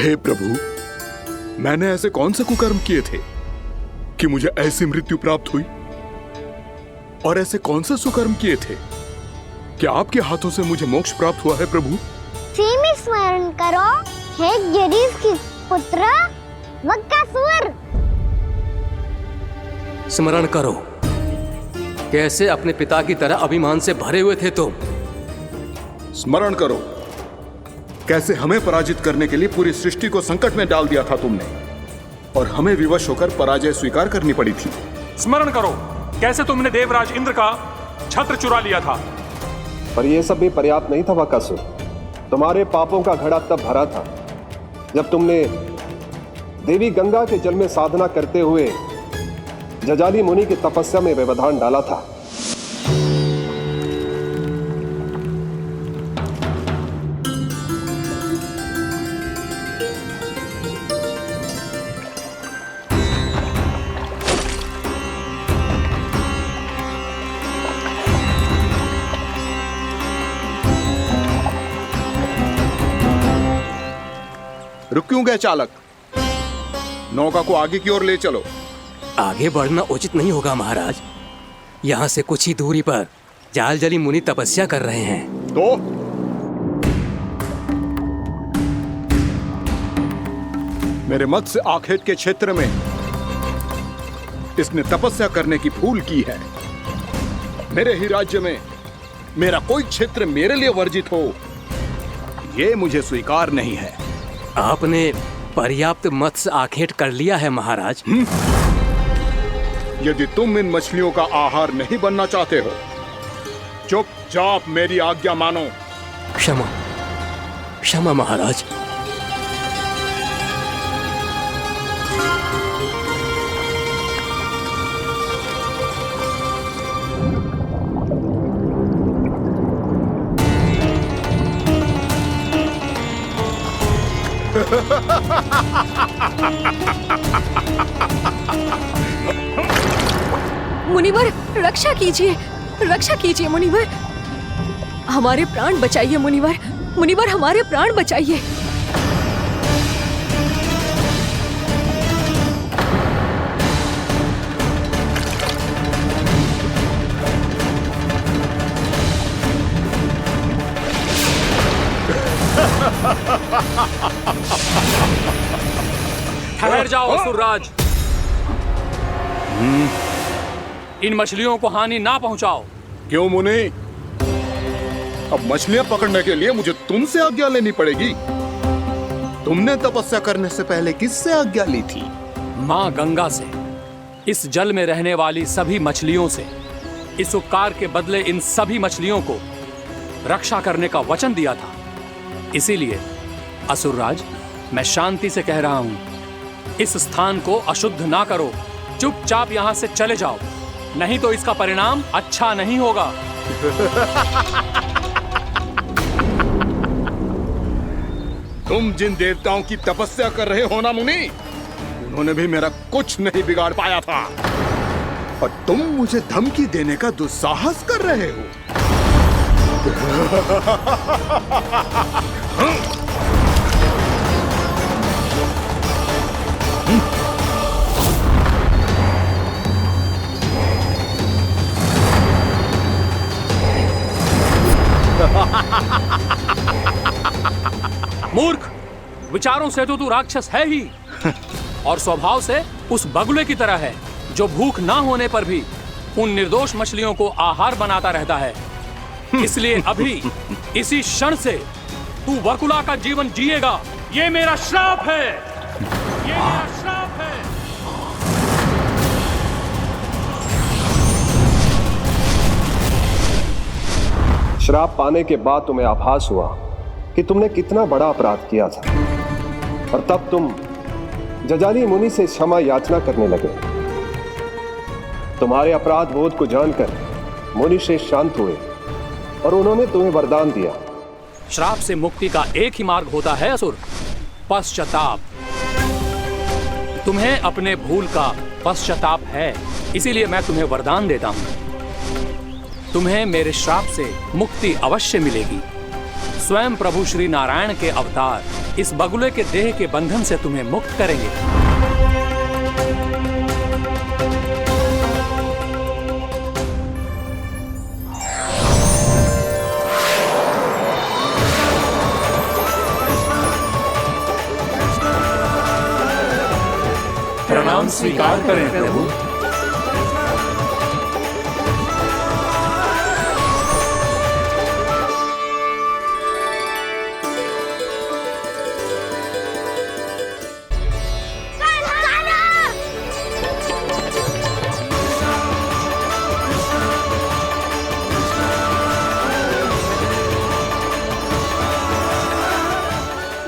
हे प्रभु, मैंने ऐसे कौन से कुकर्म किए थे कि मुझे ऐसी मृत्यु प्राप्त हुई? और ऐसे कौन से सुकर्म किए थे कि आपके हाथों से मुझे मोक्ष प्राप्त हुआ है प्रभु? में स्मरण करो, हे जरीफ की पुत्र वक्कासुर। स्मरण करो, कैसे अपने पिता की तरह अभिमान से भरे हुए थे तुम। स्मरण करो, कैसे हमें पराजित करने के लिए पूरी सृष्टि को संकट में डाल दिया था तुमने, और हमें विवश होकर पराजय स्वीकार करनी पड़ी थी। स्मरण करो, कैसे तुमने देवराज इंद्र का छत्र चुरा लिया था। पर यह सब भी पर्याप्त नहीं था वक्कासुर। तुम्हारे पापों का घड़ा तब भरा था जब तुमने देवी गंगा के जल में साधना करते हुए जजाली मुनि की तपस्या में व्यवधान डाला था। रुक क्यों गए चालक? नौका को आगे की ओर ले चलो। आगे बढ़ना उचित नहीं होगा महाराज। यहाँ से कुछ ही दूरी पर जालजली मुनि तपस्या कर रहे हैं। तो मेरे मत्स्य आखेट के क्षेत्र में इसने तपस्या करने की भूल की है। मेरे ही राज्य में मेरा कोई क्षेत्र मेरे लिए वर्जित हो, यह मुझे स्वीकार नहीं है। आपने पर्याप्त मत्स्य आखेट कर लिया है महाराज। यदि तुम इन मछलियों का आहार नहीं बनना चाहते हो, चुपचाप मेरी आज्ञा मानो। क्षमा, क्षमा महाराज। मुनिवर, रक्षा कीजिए, रक्षा कीजिए मुनिवर, हमारे प्राण बचाइए मुनिवर, मुनिवर हमारे प्राण बचाइए। ठहर जाओ असुरराज, इन मछलियों को हानि ना पहुंचाओ। क्यों मुनि? अब मछलियां पकड़ने के लिए मुझे तुमसे आज्ञा लेनी पड़ेगी। तुमने तपस्या करने से पहले किससे आज्ञा ली थी? माँ गंगा से, इस जल में रहने वाली सभी मछलियों से। इस उपकार के बदले इन सभी मछलियों को रक्षा करने का वचन दिया था। इसीलिए असुरराज, मैं शांति से कह रहा हूं, इस स्थान को अशुद्ध ना करो। चुपचाप यहां से चले जाओ, नहीं तो इसका परिणाम अच्छा नहीं होगा। तुम जिन देवताओं की तपस्या कर रहे हो ना मुनि, उन्होंने भी मेरा कुछ नहीं बिगाड़ पाया था, और तुम मुझे धमकी देने का दुस्साहस कर रहे हो। मूर्ख, विचारों से तो तू राक्षस है ही, और स्वभाव से उस बगुले की तरह है जो भूख ना होने पर भी उन निर्दोष मछलियों को आहार बनाता रहता है। इसलिए अभी इसी क्षण से तू वकुला का जीवन जिएगा। ये मेरा श्राप है, ये मेरा श्राप है। श्राप पाने के बाद तुम्हें आभास हुआ कि तुमने कितना बड़ा अपराध किया था, और तब तुम जजाली मुनि से क्षमा याचना करने लगे। तुम्हारे अपराध बोध को जानकर मुनि से शांत हुए और उन्होंने तुम्हें वरदान दिया। श्राप से मुक्ति का एक ही मार्ग होता है असुर, पश्चाताप। तुम्हें अपने भूल का पश्चाताप है, इसीलिए मैं तुम्हें वरदान देता हूं। तुम्हें मेरे श्राप से मुक्ति अवश्य मिलेगी। स्वयं प्रभु श्री नारायण के अवतार इस बगुले के देह के बंधन से तुम्हें मुक्त करेंगे। प्रणाम स्वीकार करें प्रभु।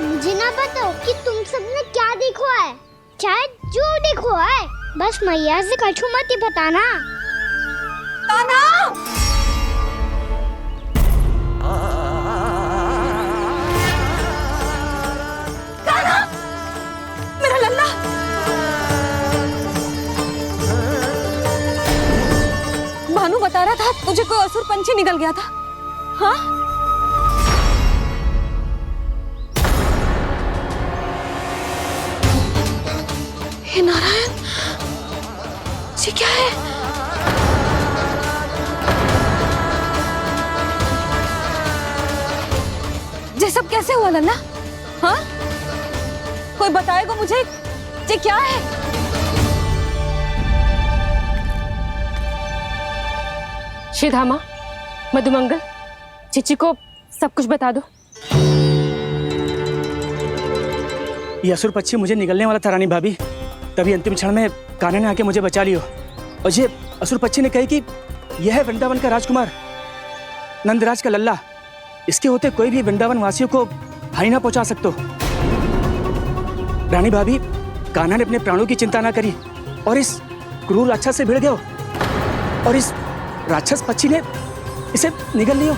मुझे ना बताओ कि तुम सबने क्या देखा है, चाहे जो देखो है, बस मैया से कछु मत ही बताना। कान्हा! कान्हा! मेरा लल्ला! भानु बता रहा था तुझे कोई असुर पंछी निकल गया था। हाँ? हे नारायण, ये क्या है? ये सब कैसे हुआ लल्ला? हाँ? कोई बताएगा मुझे ये क्या है? श्रीधामा, मधुमंगल, चिची को सब कुछ बता दो। ये असुर पक्षी मुझे निकलने वाला था रानी भाभी, तभी अंतिम क्षण में कान्हा ने आके मुझे बचा लियो। और ये असुर पक्षी ने कही कि यह है वृंदावन का राजकुमार, नंदराज का लल्ला। इसके होते कोई भी वृंदावन वासियों को हानि ना पहुंचा सकते। रानी भाभी, कान्हा ने अपने प्राणों की चिंता ना करी और इस क्रूर राक्षस से भिड़ गयो और इस राक्षस पक्षी ने इसे निगल लियो।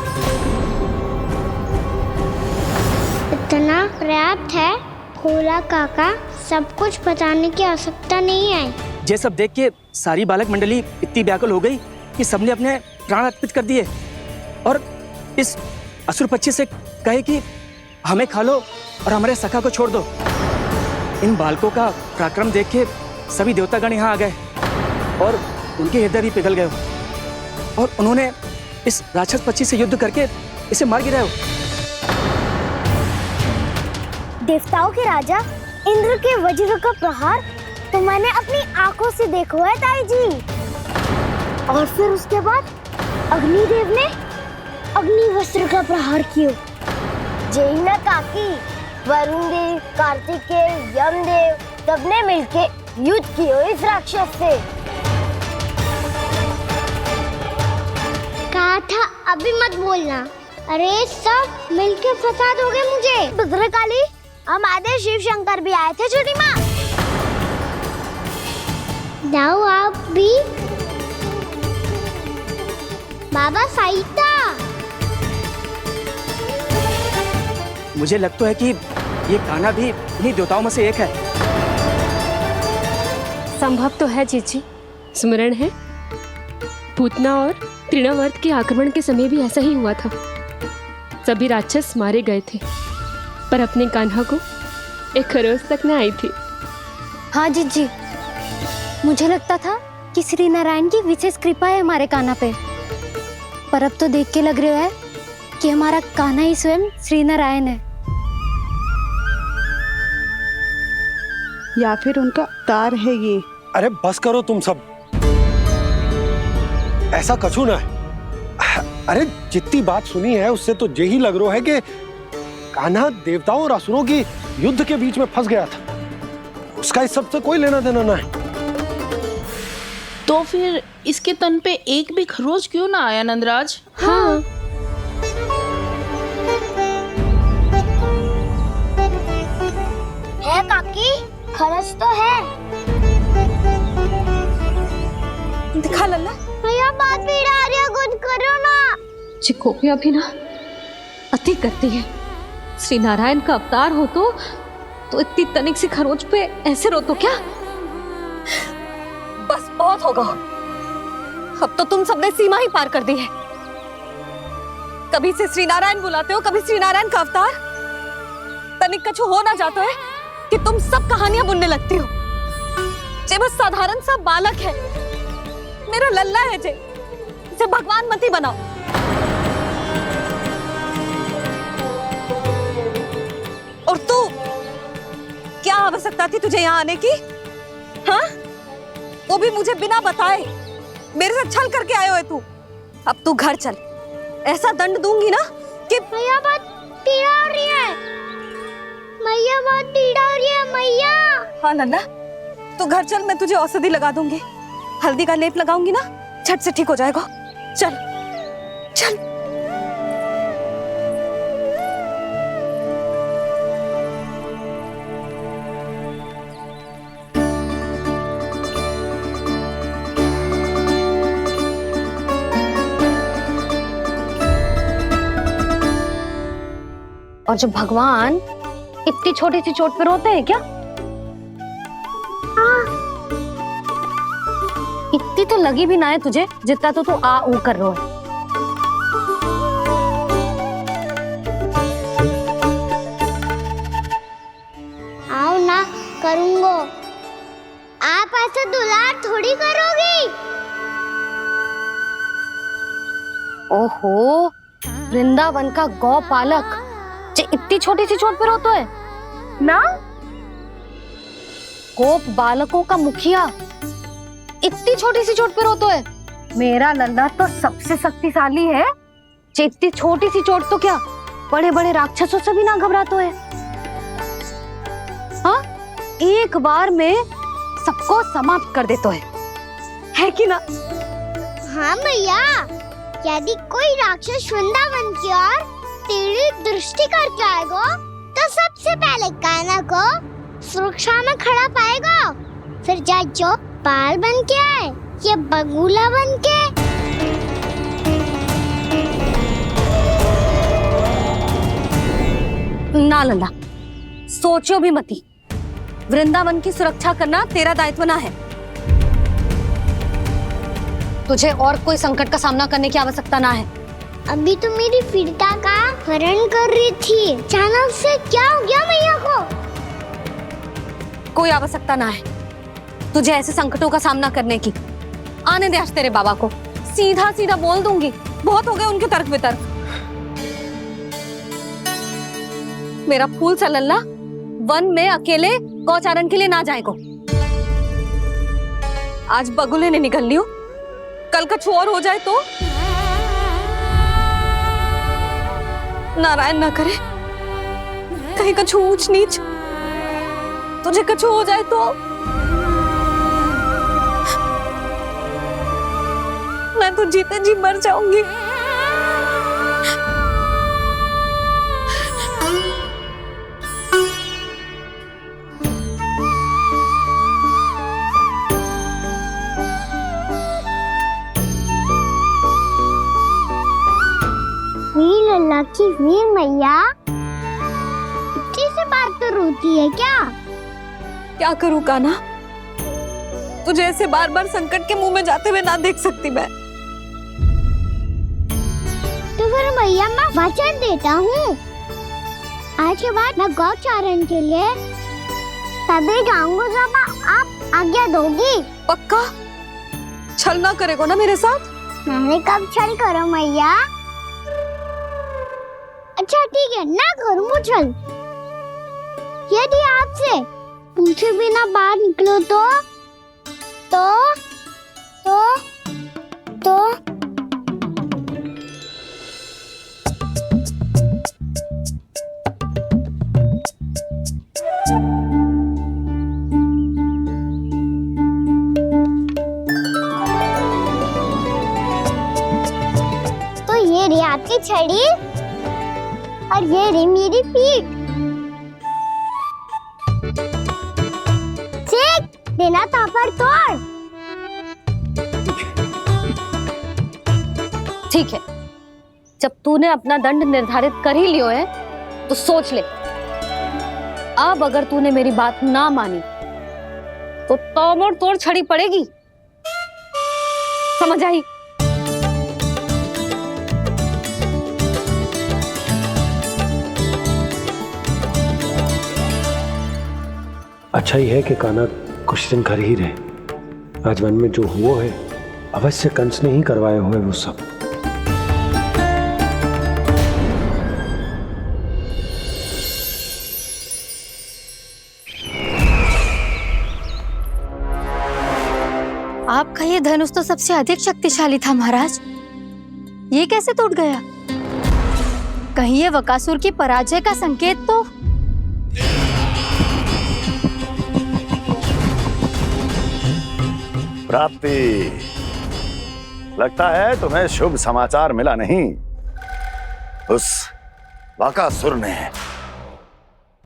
इतना पर्याप्त है भोला काका, सब कुछ बताने की आवश्यकता नहीं है। ये सब देख के सारी बालक मंडली इतनी व्याकुल हो गई कि सबने अपने प्राण अर्पित कर दिए और इस असुर पक्षी से कहे कि हमें खा लो और हमारे सखा को छोड़ दो। इन बालकों का पराक्रम देख के सभी देवतागण यहाँ आ गए और उनके हृदय भी पिघल गए और उन्होंने इस राक्षस पक्षी से युद्ध करके इसे मार गिराया। देवताओं के राजा इंद्र के वज्र का प्रहार तो मैंने अपनी आंखों से देखा है ताई जी। और फिर उसके बाद अग्निदेव ने अग्निवस्त्र का प्रहार किया। जय ना काकी, वरुण देव, कार्तिकेय, यमदेव सबने मिलके युद्ध किया इस राक्षस से। कहा था अभी मत बोलना। अरे सब मिलके फंसा दोगे मुझे। भद्रकाली, हमारे शिव शंकर भी आए थे छोटी माँ। जाओ आप भी। बाबा साईता, मुझे लगता है कि ये कान्हा भी इन्हीं देवताओं में से एक है। संभव तो है चीची, स्मरण है पूतना और तृणावर्त के आक्रमण के समय भी ऐसा ही हुआ था। सभी राक्षस मारे गए थे पर अपने कान्हा को एक खरोच तक न आई थी। हाँ जीजी, मुझे लगता था कि श्री नारायण की विशेष कृपा है हमारे कान्हा पे, पर अब तो देख के लग रहा है कि हमारा कान्हा ही स्वयं श्री नारायण है। या फिर उनका अवतार है ये। अरे बस करो तुम सब, ऐसा कछु ना है। अरे जितनी बात सुनी है उससे तो यही लग रहा है कि कान्हा देवताओं और असुरों की युद्ध के बीच में फंस गया था। उसका इस सबसे कोई लेना देना ना है। तो फिर इसके तन पे एक भी खरोच क्यों ना आया नंदराज? हाँ, है काकी, खरच तो है। दिखा लल्ला। भैया बात पीड़ा आ रही है, कुछ करो ना। चिकोपिया भी ना अति करती है। श्री नारायण का अवतार हो तो इतनी तनिक सी खरोच पे ऐसे रो तो क्या? बस बहुत होगा। अब तो तुम सबने सीमा ही पार कर दी है। कभी से श्री नारायण बुलाते हो, कभी श्री नारायण का अवतार। तनिक कछु हो ना जाता है कि तुम सब कहानियां बुनने लगती हो। जे बस साधारण सा बालक है, मेरा लल्ला है जे, इसे भगवान मती बनाओ। और तू, क्या आवश्यकता थी तुझे यहाँ आने की? हाँ, वो भी मुझे बिना बताए। मेरे साथ छल करके आयो है तू। अब तू घर चल, ऐसा दंड दूंगी ना कि मैया बहुत पीड़ा हो रही है। मैया बहुत पीड़ा हो रही है मैया। हाँ नन्ना, तू घर चल, मैं तुझे औषधि लगा दूंगी। हल्दी का लेप लगाऊंगी ना, झट से ठीक हो जाएगा। चल चल। और जो भगवान इतनी छोटी सी चोट पे रोते हैं क्या? इतनी तो लगी भी ना है तुझे जितना तो तू आ ऊ कर रहा है। आओ ना, करूंगो। आप ऐसा दुलार थोड़ी करोगी। ओहो, वृंदावन का गौपालक जे इतनी छोटी सी चोट पे रोता है ना? गोप बालकों का मुखिया इतनी छोटी सी चोट पे रोता है? मेरा लल्ला तो सबसे शक्तिशाली है। जे इतनी छोटी सी चोट तो क्या बड़े बड़े राक्षसों से भी ना घबराता है। हाँ, एक बार में सबको समाप्त कर देता है कि ना? हाँ मैया, यदि कोई राक्षस वृंदावन की ओर तेरी दृष्टि करके आएगा तो सबसे पहले कान्हा को सुरक्षा में खड़ा पाएगा। फिर चाहे जो बाल बन के आए या बगुला बन के। ना लल्ला, सोचो भी मती। वृंदावन की सुरक्षा करना तेरा दायित्व ना है। तुझे और कोई संकट का सामना करने की आवश्यकता ना है। अभी तो मेरी पीड़िता का हरण कर रही थी, अचानक से क्या हो गया मैया को? कोई आवश्यकता ना है तुझे ऐसे संकटों का सामना करने की। आने दे आज तेरे बाबा को, सीधा सीधा बोल दूंगी। बहुत हो गए उनके तर्क वितर्क। मेरा फूल सा लल्ला वन में अकेले गौचारण के लिए ना जाएगो। आज बगुले ने निकल लियो, कल कछु और हो जाए तो? नारायण ना करे, कहीं कछु ऊंच नीच तुझे कछु हो जाए तो? मैं तो जीते जी मर जाऊंगी। वीर लल्ला की वीर मैया इतनी से बात तो रोती है क्या? क्या करूं कान्हा, तुझे ऐसे बार बार संकट के मुंह में जाते हुए ना देख सकती मैं। तो फिर मैया मैं वचन देता हूँ, आज के बाद मैं गौचारण के लिए तभी जाऊंगा जब आप आज्ञा दोगी। पक्का? छल ना करेगा ना मेरे साथ? मैंने कब छल करो मैया? अच्छा ठीक है, ना करूँ छल। यदि आपसे पूछे बिना बाहर निकलो तो ये रे आपकी छड़ी और ये रे मेरी पीठ। सेक देना तापर तोड़। ठीक है, जब तूने अपना दंड निर्धारित कर ही लियो है तो सोच ले, अब अगर तूने मेरी बात ना मानी तो तोड़ तोड़ छड़ी पड़ेगी। समझ आई? अच्छा ही है कि कान्हा कुछ दिन घर ही रहे। आज वन में जो हुआ है अवश्य कंस ने ही करवाए हुए वो सब। आपका ये धनुष तो सबसे अधिक शक्तिशाली था महाराज, ये कैसे टूट गया? कहीं ये बकासुर की पराजय का संकेत तो? प्राप्ति, लगता है तुम्हें शुभ समाचार मिला नहीं। उस बकासुर ने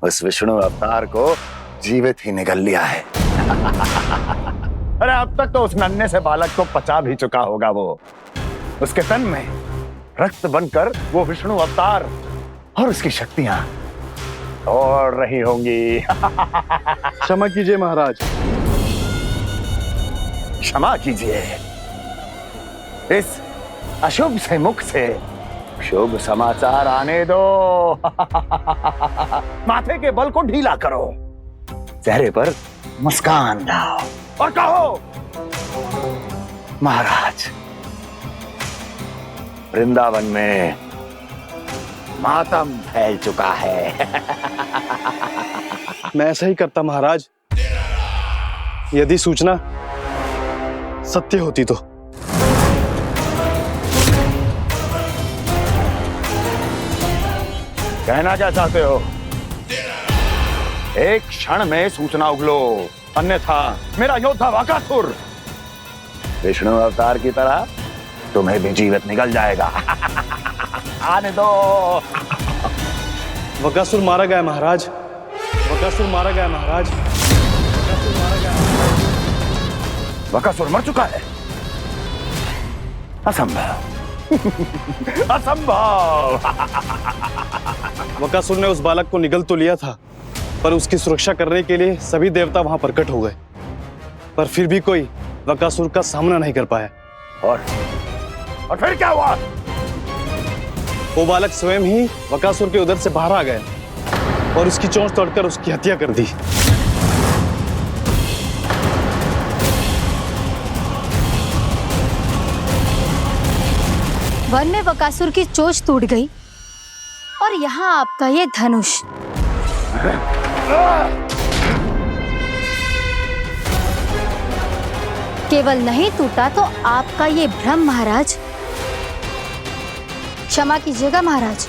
उस विष्णु अवतार को जीवित ही निगल लिया है। अरे अब तक तो उस नन्हे से बालक को पचा भी चुका होगा वो। उसके तन में रक्त बनकर वो विष्णु अवतार और उसकी शक्तियां दौड़ रही होंगी। क्षमा कीजिए महाराज। क्षमा कीजिए, इस अशुभ से मुख से शुभ समाचार आने दो। माथे के बल को ढीला करो, चेहरे पर मुस्कान लाओ और कहो, महाराज वृंदावन में मातम फैल चुका है। मैं ऐसा ही करता महाराज, यदि सूचना सत्य होती तो। कहना क्या चाहते हो? एक क्षण में सूचना उगलो, अन्यथा मेरा योद्धा बकासुर विष्णु अवतार की तरह तुम्हें भी जीवित निगल जाएगा। आने दो। बकासुर मारा गया महाराज, बकासुर मारा गया महाराज, बकासुर मारा गया। बकासुर मर चुका है? असंभव। असंभव। बकासुर ने उस बालक को निगल तो लिया था, पर उसकी सुरक्षा करने के लिए सभी देवता वहां प्रकट हो गए, पर फिर भी कोई बकासुर का सामना नहीं कर पाया। और फिर क्या हुआ? वो बालक स्वयं ही बकासुर के उदर से बाहर आ गया और उसकी चोंच तोड़कर उसकी हत्या कर दी। वन में बकासुर की चोंच टूट गई और यहाँ आपका ये धनुष। केवल नहीं टूटा तो आपका ये भ्रम महाराज। क्षमा कीजिएगा महाराज,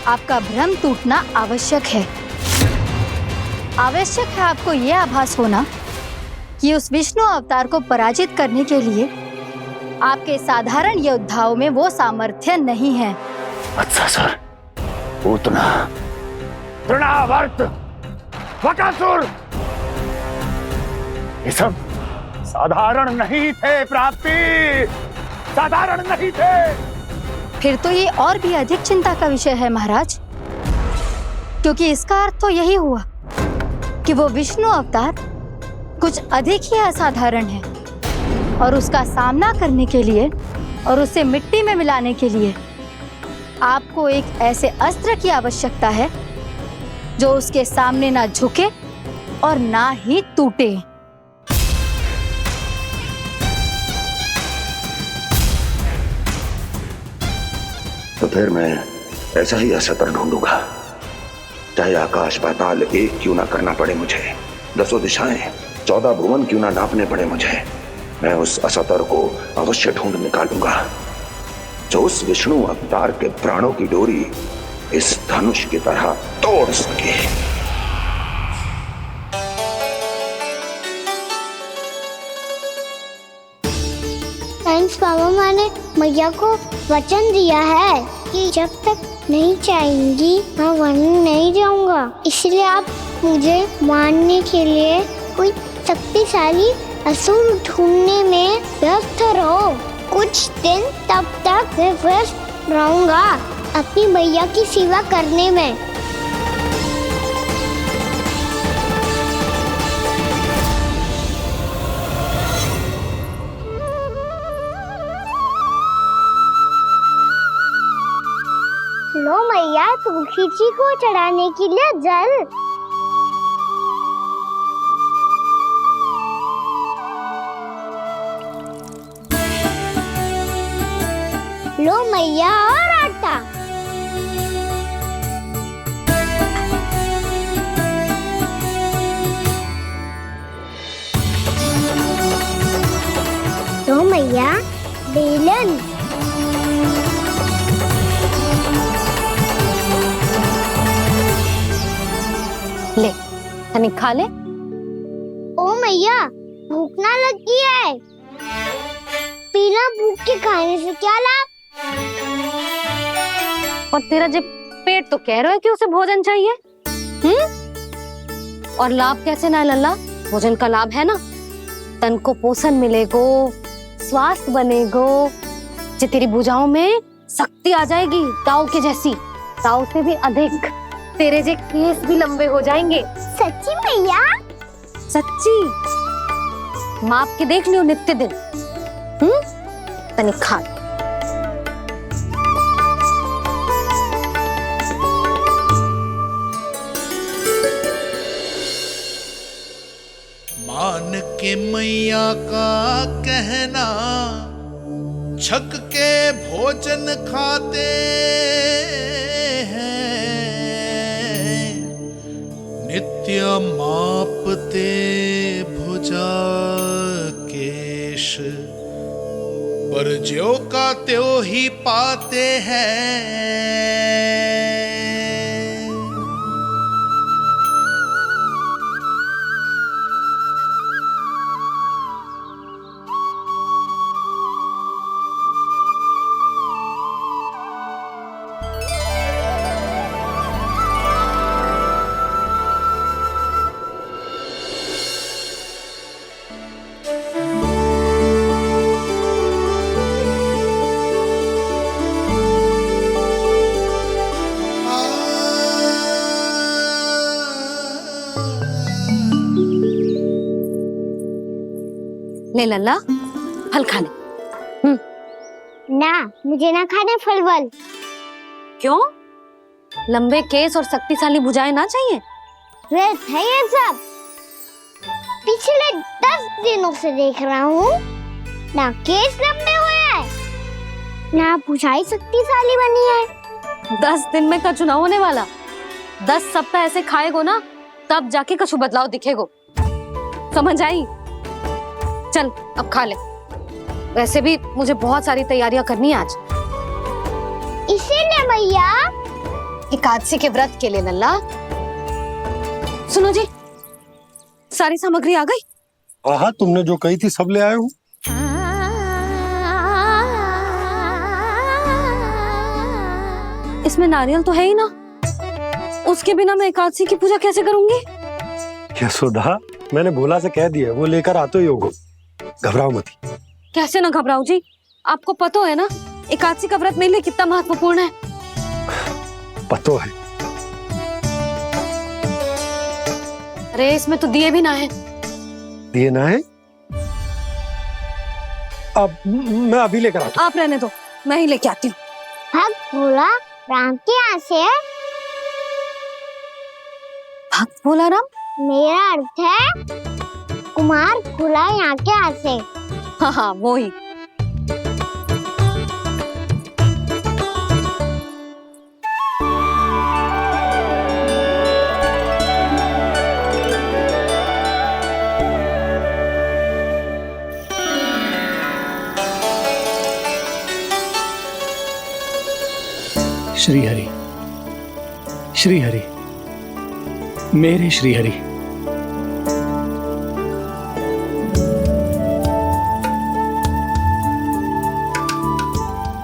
आपका भ्रम टूटना आवश्यक है। आवश्यक है आपको यह आभास होना कि उस विष्णु अवतार को पराजित करने के लिए आपके साधारण योद्धाओं में वो सामर्थ्य नहीं है। अच्छा सर, पूतना, तृणावर्त, बकासुर, ये सब साधारण नहीं थे प्राप्ति, साधारण नहीं थे। फिर तो ये और भी अधिक चिंता का विषय है महाराज, क्योंकि इसका अर्थ तो यही हुआ कि वो विष्णु अवतार कुछ अधिक ही असाधारण है और उसका सामना करने के लिए और उसे मिट्टी में मिलाने के लिए आपको एक ऐसे अस्त्र की आवश्यकता है जो उसके सामने ना झुके और ना ही टूटे। तो फिर मैं ऐसा ही असत्र ढूंढूंगा, चाहे आकाश पाताल एक क्यों ना करना पड़े मुझे, 10 दिशाएं 14 भुवन क्यों ना नापने पड़े मुझे। मैं उस असतर को अवश्य ढूंढ निकालूंगा जो उस विष्णु अवतार के प्राणों की डोरी इस धनुष की तरह तोड़ सके। थैंक्स पापा, मैंने मैया को वचन दिया है कि जब तक नहीं चाहेंगी मैं वन नहीं जाऊंगा। इसलिए आप मुझे मारने के लिए कोई शक्तिशाली असुर ढूंढने में व्यस्त रहो। कुछ दिन तब तक मैं व्यस्त रहूंगा अपनी मैया की सेवा करने में। लो मैया, तुलसी जी को चढ़ाने के लिए जल। लो मैया और आटा। लो मैया बेलन। ले तनिक खा ले। ओ मैया भूख ना लगी है। बिना भूख के खाने से क्या लाभ? और तेरा जब पेट तो कह रहा है कि उसे भोजन चाहिए। और लाभ कैसे ना है लल्ला? भोजन का लाभ है ना, तन को पोषण मिलेगो, स्वास्थ्य बनेगो, जे तेरी भुजाओं में शक्ति आ जाएगी ताऊ के जैसी, ताऊ से भी अधिक। तेरे जे केस भी लंबे हो जाएंगे। सच्ची मैया? सच्ची। माप के देख लियो नित्य दिन। तनिक खा। मान के मैया का कहना, छक के भोजन खाते हैं, नित्य मापते भुजा केश, पर ज्यों का त्यों ही पाते हैं। ले लल्ला फल खा ले। ना, मुझे ना खाने फल वल। क्यों? लंबे केस और शक्तिशाली भुजाएं ना चाहिए? व्यर्थ है ये सब। पिछले 10 दिनों से देख रहा हूँ, ना केस लंबे हुए हैं, ना भुजाएं शक्तिशाली बनी है। 10 दिन में का चुनाव होने वाला। 10 सप्ताह ऐसे खाएगो ना, तब जाके कछु बदलाव दिखेगो। समझ आई? चल अब खा ले। वैसे भी मुझे बहुत सारी तैयारियां करनी है आज। इसीलिए भैया एकादशी के व्रत के लिए लल्ला। सुनो जी, सारी सामग्री आ गई? हाँ, तुमने जो कही थी सब ले आए हूँ। इसमें नारियल तो है ही ना, उसके बिना मैं एकादशी की पूजा कैसे करूंगी? यशोदा, मैंने भोला से कह दिया, वो लेकर आते ही होगा। घबराओ मत। कैसे ना घबराओ जी, आपको पता है ना एकादशी का व्रत मेरे लिए कितना महत्वपूर्ण है। पतो है। अरे इसमें तो दिए भी ना है। दिए ना है? अब मैं अभी लेकर आता हूँ। आप रहने दो, मैं ही लेके आती हूँ। भक्त भोला राम के यहाँ से है? भक्त भोला राम? मेरा अर्थ है कुमार भोला यहाँ के यहाँ से। हाँ हाँ, वो ही। श्री हरि, श्री हरि, मेरे श्री हरि।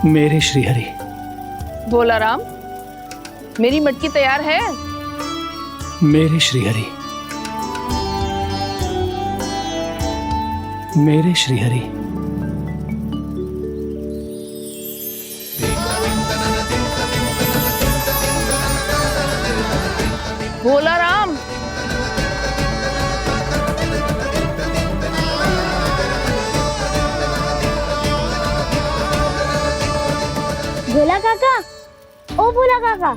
मेरे श्री हरि। भोला राम, मेरी मटकी तैयार है? मेरे श्री हरि, मेरे श्री हरि। भोला राम, भोला काका, ओ भोला काका।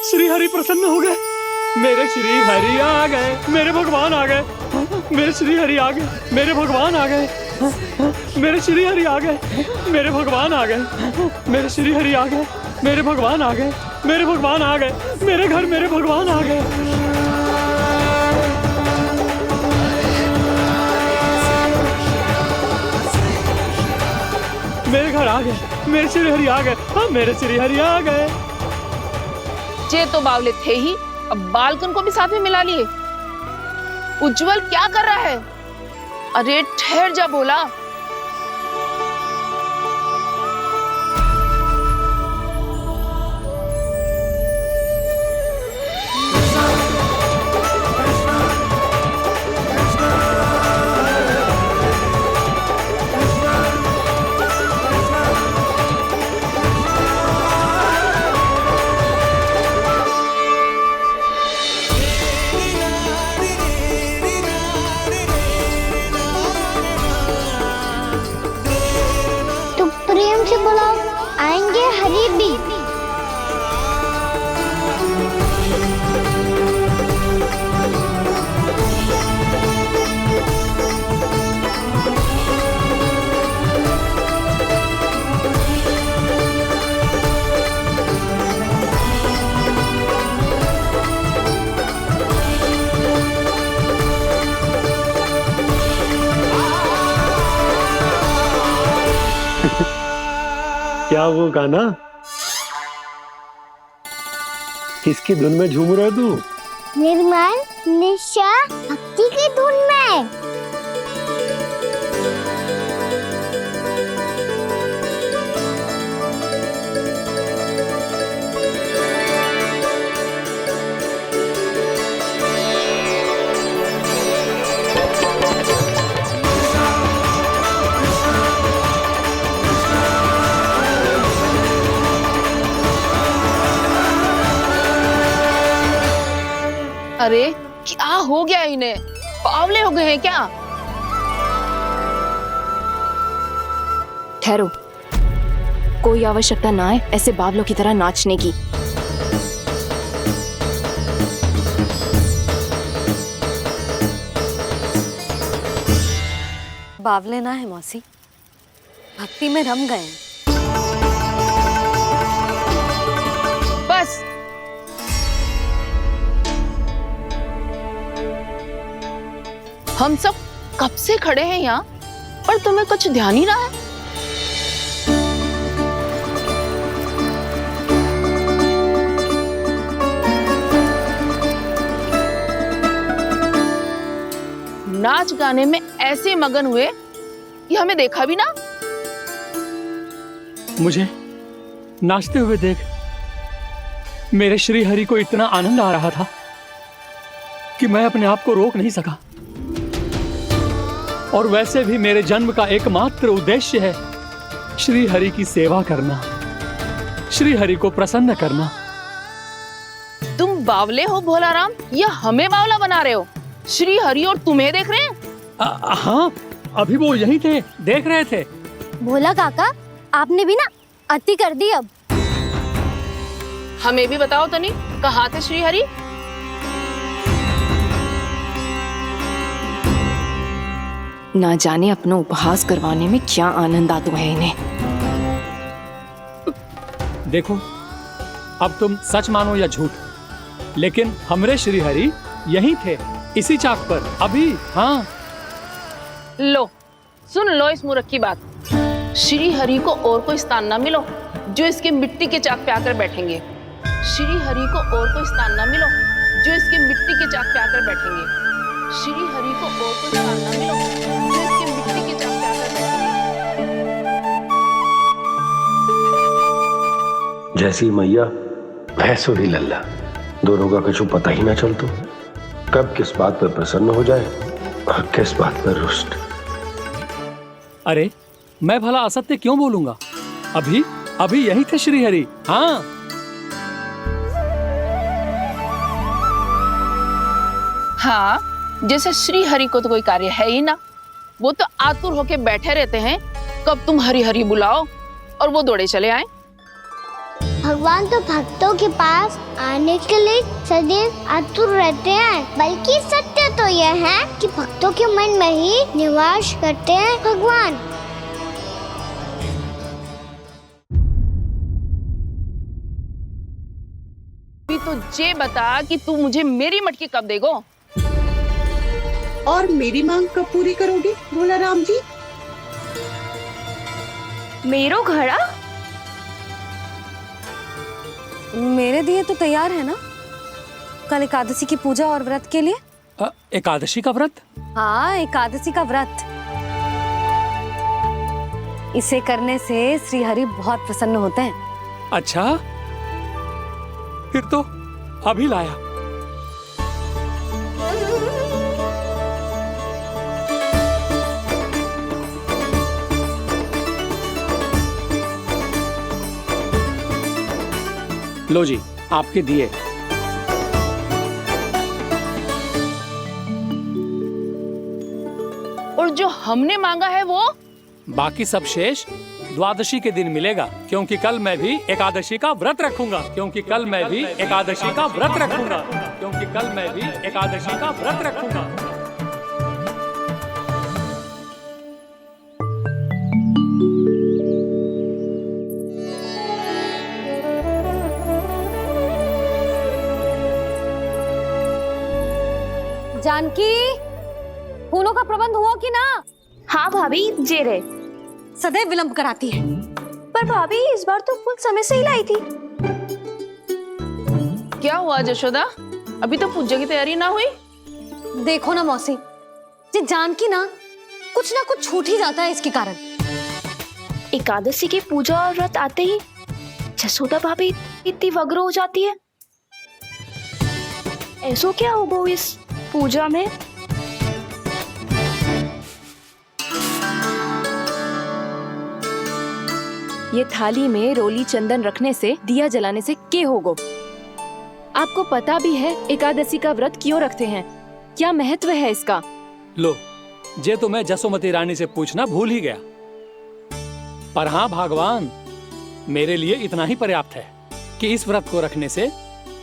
श्री हरि प्रसन्न हो गए। मेरे श्री हरि आ गए, मेरे भगवान आ गए। मेरे श्री हरि आ गए, मेरे भगवान आ गए। मेरे श्री हरि आ गए, मेरे भगवान आ गए। मेरे श्री हरि आ गए, मेरे भगवान आ गए। मेरे भगवान आ गए, मेरे घर मेरे भगवान आ गए। मेरे घर आ गए, मेरे श्री हरि आ गए। हाँ, मेरे श्री हरि आ गए। जे तो बावले थे ही, अब बालकन को भी साथ में मिला लिए। उज्जवल क्या कर रहा है? अरे ठहर जा बोला। प्रेम से बुलाओ, आएंगे हरि भी। क्या वो गाना? किसकी धुन में झूम रहा तू? निर्मल निशा भक्ति की धुन में। अरे क्या हो गया इन्हें? बावले हो गए हैं क्या? ठहरो, कोई आवश्यकता ना है ऐसे बावलों की तरह नाचने की। बावले ना है मौसी, भक्ति में रम गए। बस हम सब कब से खड़े हैं यहाँ, पर तुम्हें कुछ ध्यान ही ना है। नाच गाने में ऐसे मगन हुए कि हमें देखा भी ना। मुझे नाचते हुए देख मेरे श्री हरि को इतना आनंद आ रहा था कि मैं अपने आप को रोक नहीं सका। और वैसे भी मेरे जन्म का एकमात्र उद्देश्य है श्री हरि की सेवा करना, श्री हरि को प्रसन्न करना। तुम बावले हो भोलाराम, या हमें बावला बना रहे हो? श्री हरि और तुम्हें देख रहे हैं? हाँ, अभी वो यहीं थे, देख रहे थे। भोला काका, आपने भी ना अति कर दी। अब हमें भी बताओ तनी, कहाँ थे श्री हरि? ना जाने अपना उपहास करवाने में क्या आनंद आता है इन्हें। देखो, अब तुम सच मानो या झूठ, लेकिन हमरे श्री हरि यहीं थे, इसी चाक पर अभी। हाँ, लो सुन लो इस मूर्ख की बात। श्री हरि को और कोई स्थान ना मिलो जो इसके मिट्टी के चाक पे आकर बैठेंगे। श्री हरि को और कोई स्थान ना मिलो जो इसके मिट्टी के चाक पे आकर बैठेंगे। श्री हरि को और कोई स्थान ना मिलो जो इसके मिट्टी के चाक पे आकर बैठेंगे। जैसी मैया भैंसो ही लल्ला, दोनों का कुछ पता ही ना चलतो, कब किस बात पर प्रसन्न हो जाए और किस बात पर रुष्ट। अरे मैं भला असत्य क्यों बोलूंगा? अभी यही थे श्री हरि। हाँ, हाँ, जैसे श्री हरि को तो कोई कार्य है ही ना। वो तो आतुर होके बैठे रहते हैं कब तुम हरि हरि बुलाओ और वो दौड़े चले आए। भगवान तो भक्तों के पास आने के लिए सदैव आतुर रहते हैं। बल्कि सत्य तो यह है कि भक्तों के मन में ही निवास करते हैं भगवान। तो ये बता कि तू मुझे मेरी मटकी कब देगो? और मेरी मांग कब पूरी करोगे भोला राम जी? मेरो घड़ा मेरे दिए तो तैयार है ना कल एकादशी की पूजा और व्रत के लिए। एकादशी का व्रत? हाँ, एकादशी का व्रत। इसे करने से श्री हरि बहुत प्रसन्न होते हैं। अच्छा, फिर तो अभी लाया। लो जी, आपके दिए। और जो हमने मांगा है वो? बाकी सब शेष द्वादशी के दिन मिलेगा, क्योंकि कल मैं भी एकादशी का व्रत रखूंगा। क्योंकि कल मैं भी एकादशी का व्रत रखूंगा। क्योंकि कल मैं भी एकादशी का व्रत रखूंगा। जानकी, फूलों का प्रबंध हुआ कि ना? हाँ भाभी, जे रहे। सदैव विलंब कराती है। पर भाभी इस बार तो फूल समय से ही लाई थी। क्या हुआ जशोदा, अभी तो पूजा की तैयारी ना हुई? देखो ना मौसी, ये जानकी ना कुछ छूट ही जाता है इसके कारण। एकादशी की पूजा और व्रत आते ही जसोदा भाभी इतनी वग्र हो जाती है। ऐसो क्या हो गो इस पूजा में? ये थाली में रोली चंदन रखने से, दिया जलाने से के होगो? आपको पता भी है एकादशी का व्रत क्यों रखते हैं? क्या महत्व है इसका? लो, जे तो मैं जसोमती रानी से पूछना भूल ही गया। पर हाँ भगवान, मेरे लिए इतना ही पर्याप्त है कि इस व्रत को रखने से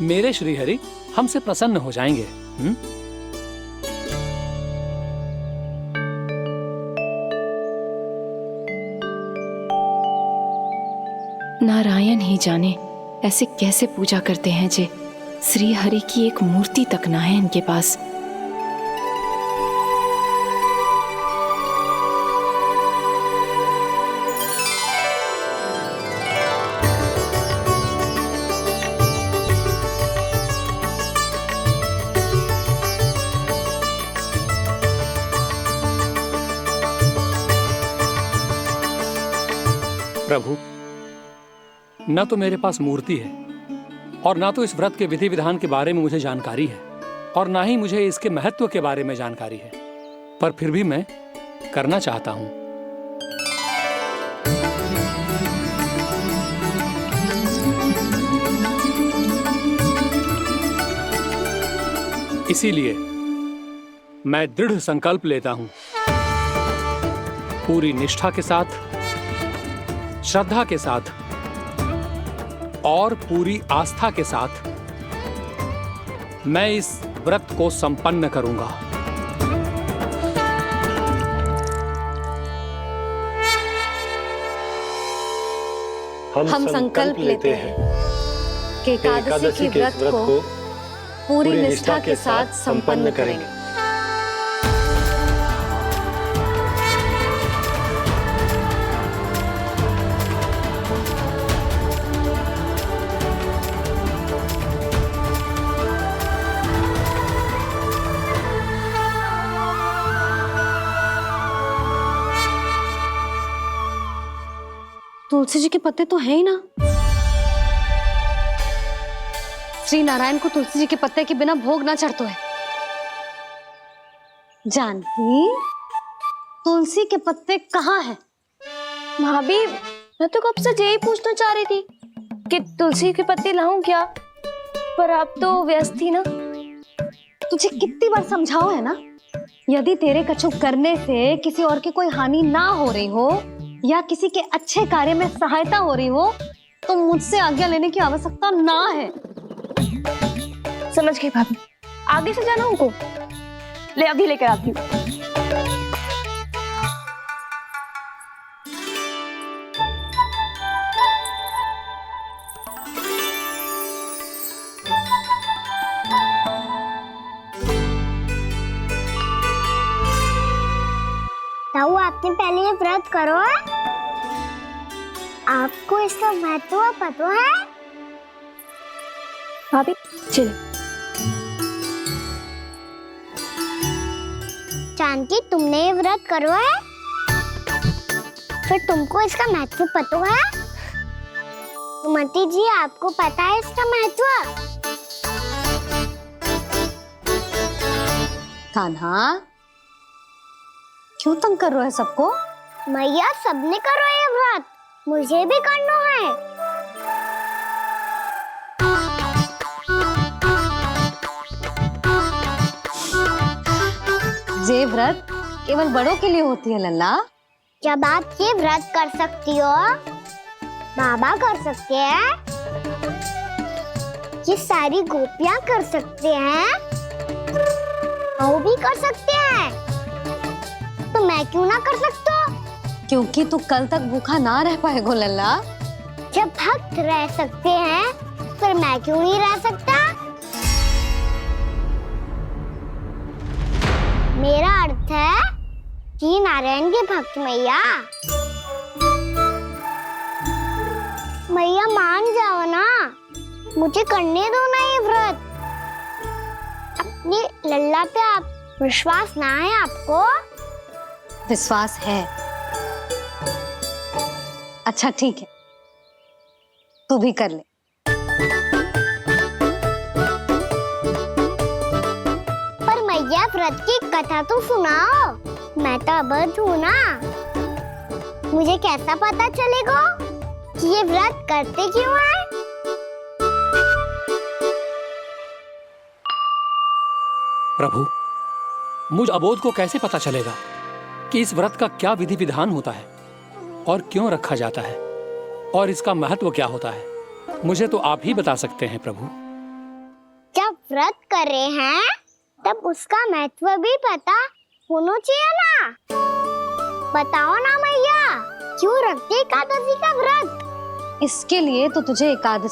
मेरे श्री हरि हमसे प्रसन्न हो जाएंगे। नारायण ही जाने ऐसे कैसे पूजा करते हैं जे श्री हरि की एक मूर्ति तक ना है इनके पास। प्रभु, न तो मेरे पास मूर्ति है और ना तो इस व्रत के विधि विधान के बारे में मुझे जानकारी है और ना ही मुझे इसके महत्व के बारे में जानकारी है, पर फिर भी मैं करना चाहता हूं। इसीलिए मैं दृढ़ संकल्प लेता हूं, पूरी निष्ठा के साथ, श्रद्धा के साथ और पूरी आस्था के साथ मैं इस व्रत को संपन्न करूंगा। हम संकल्प लेते हैं कि एकादशी के व्रत को पूरी निष्ठा के साथ संपन्न करेंगे। तुलसी जी के पत्ते तो हैं ही ना। श्री नारायण को तुलसी जी के पत्ते के बिना भोग ना चढ़तो है। जानकी, तुलसी के पत्ते कहाँ हैं? भाभी, मैं तो कब से यही पूछना चाह रही थी कि तुलसी के पत्ते लाऊं क्या, पर आप तो व्यस्त थी ना। तुझे कितनी बार समझाओ है ना, यदि तेरे कछु करने से किसी और की कोई हानि ना हो रही हो या किसी के अच्छे कार्य में सहायता हो रही हो तो मुझसे आज्ञा लेने की आवश्यकता ना है। समझ गई भाभी, आगे से जाना उनको। ले अभी लेकर आती हूँ। ताऊ, आपने पहले ये व्रत करो है? आपको इसका महत्व पता है? भाभी चल। जानकी, तुमने ये व्रत करो है? फिर तुमको इसका महत्व पता है? सुमति जी, आपको पता है इसका महत्व? कान्हा, क्यों तंग कर रहे हो सबको? मैया, सबने करो ये व्रत, मुझे भी करना है। ये व्रत केवल बड़ों के लिए होती है लल्ला। जब आप ये व्रत कर सकती हो, बाबा कर सकते हैं, ये सारी गोपियां कर सकते हैं, वो भी कर सकते हैं, तो मैं क्यों ना कर सकता? क्योंकि तू कल तक भूखा ना रह पाएगा लल्ला। जब भक्त रह सकते हैं, फिर मैं क्यों नहीं रह सकता? मेरा अर्थ है कि नारायण के भक्त मैया। मैया मान जाओ ना, मुझे करने दो ना ये व्रत। अपनी लल्ला पे आप विश्वास ना है आपको? विश्वास है। अच्छा ठीक है, तू भी कर ले। पर मैया, व्रत की कथा तो सुनाओ, मैं तो अबध हूँ ना। मुझे कैसा पता चलेगा कि ये व्रत करते क्यों हैं? प्रभु, मुझ अबोध को कैसे पता चलेगा कि इस व्रत का क्या विधि विधान होता है और क्यों रखा जाता है और इसका महत्व क्या होता है? मुझे तो आप ही बता सकते हैं प्रभु। जब व्रत कर रहे हैं, तब उसका महत्व भी पता होना चाहिए ना। बताओ ना मैया, क्यों रखते एकादशी का व्रत? इसके लिए तो तुझे एकादशी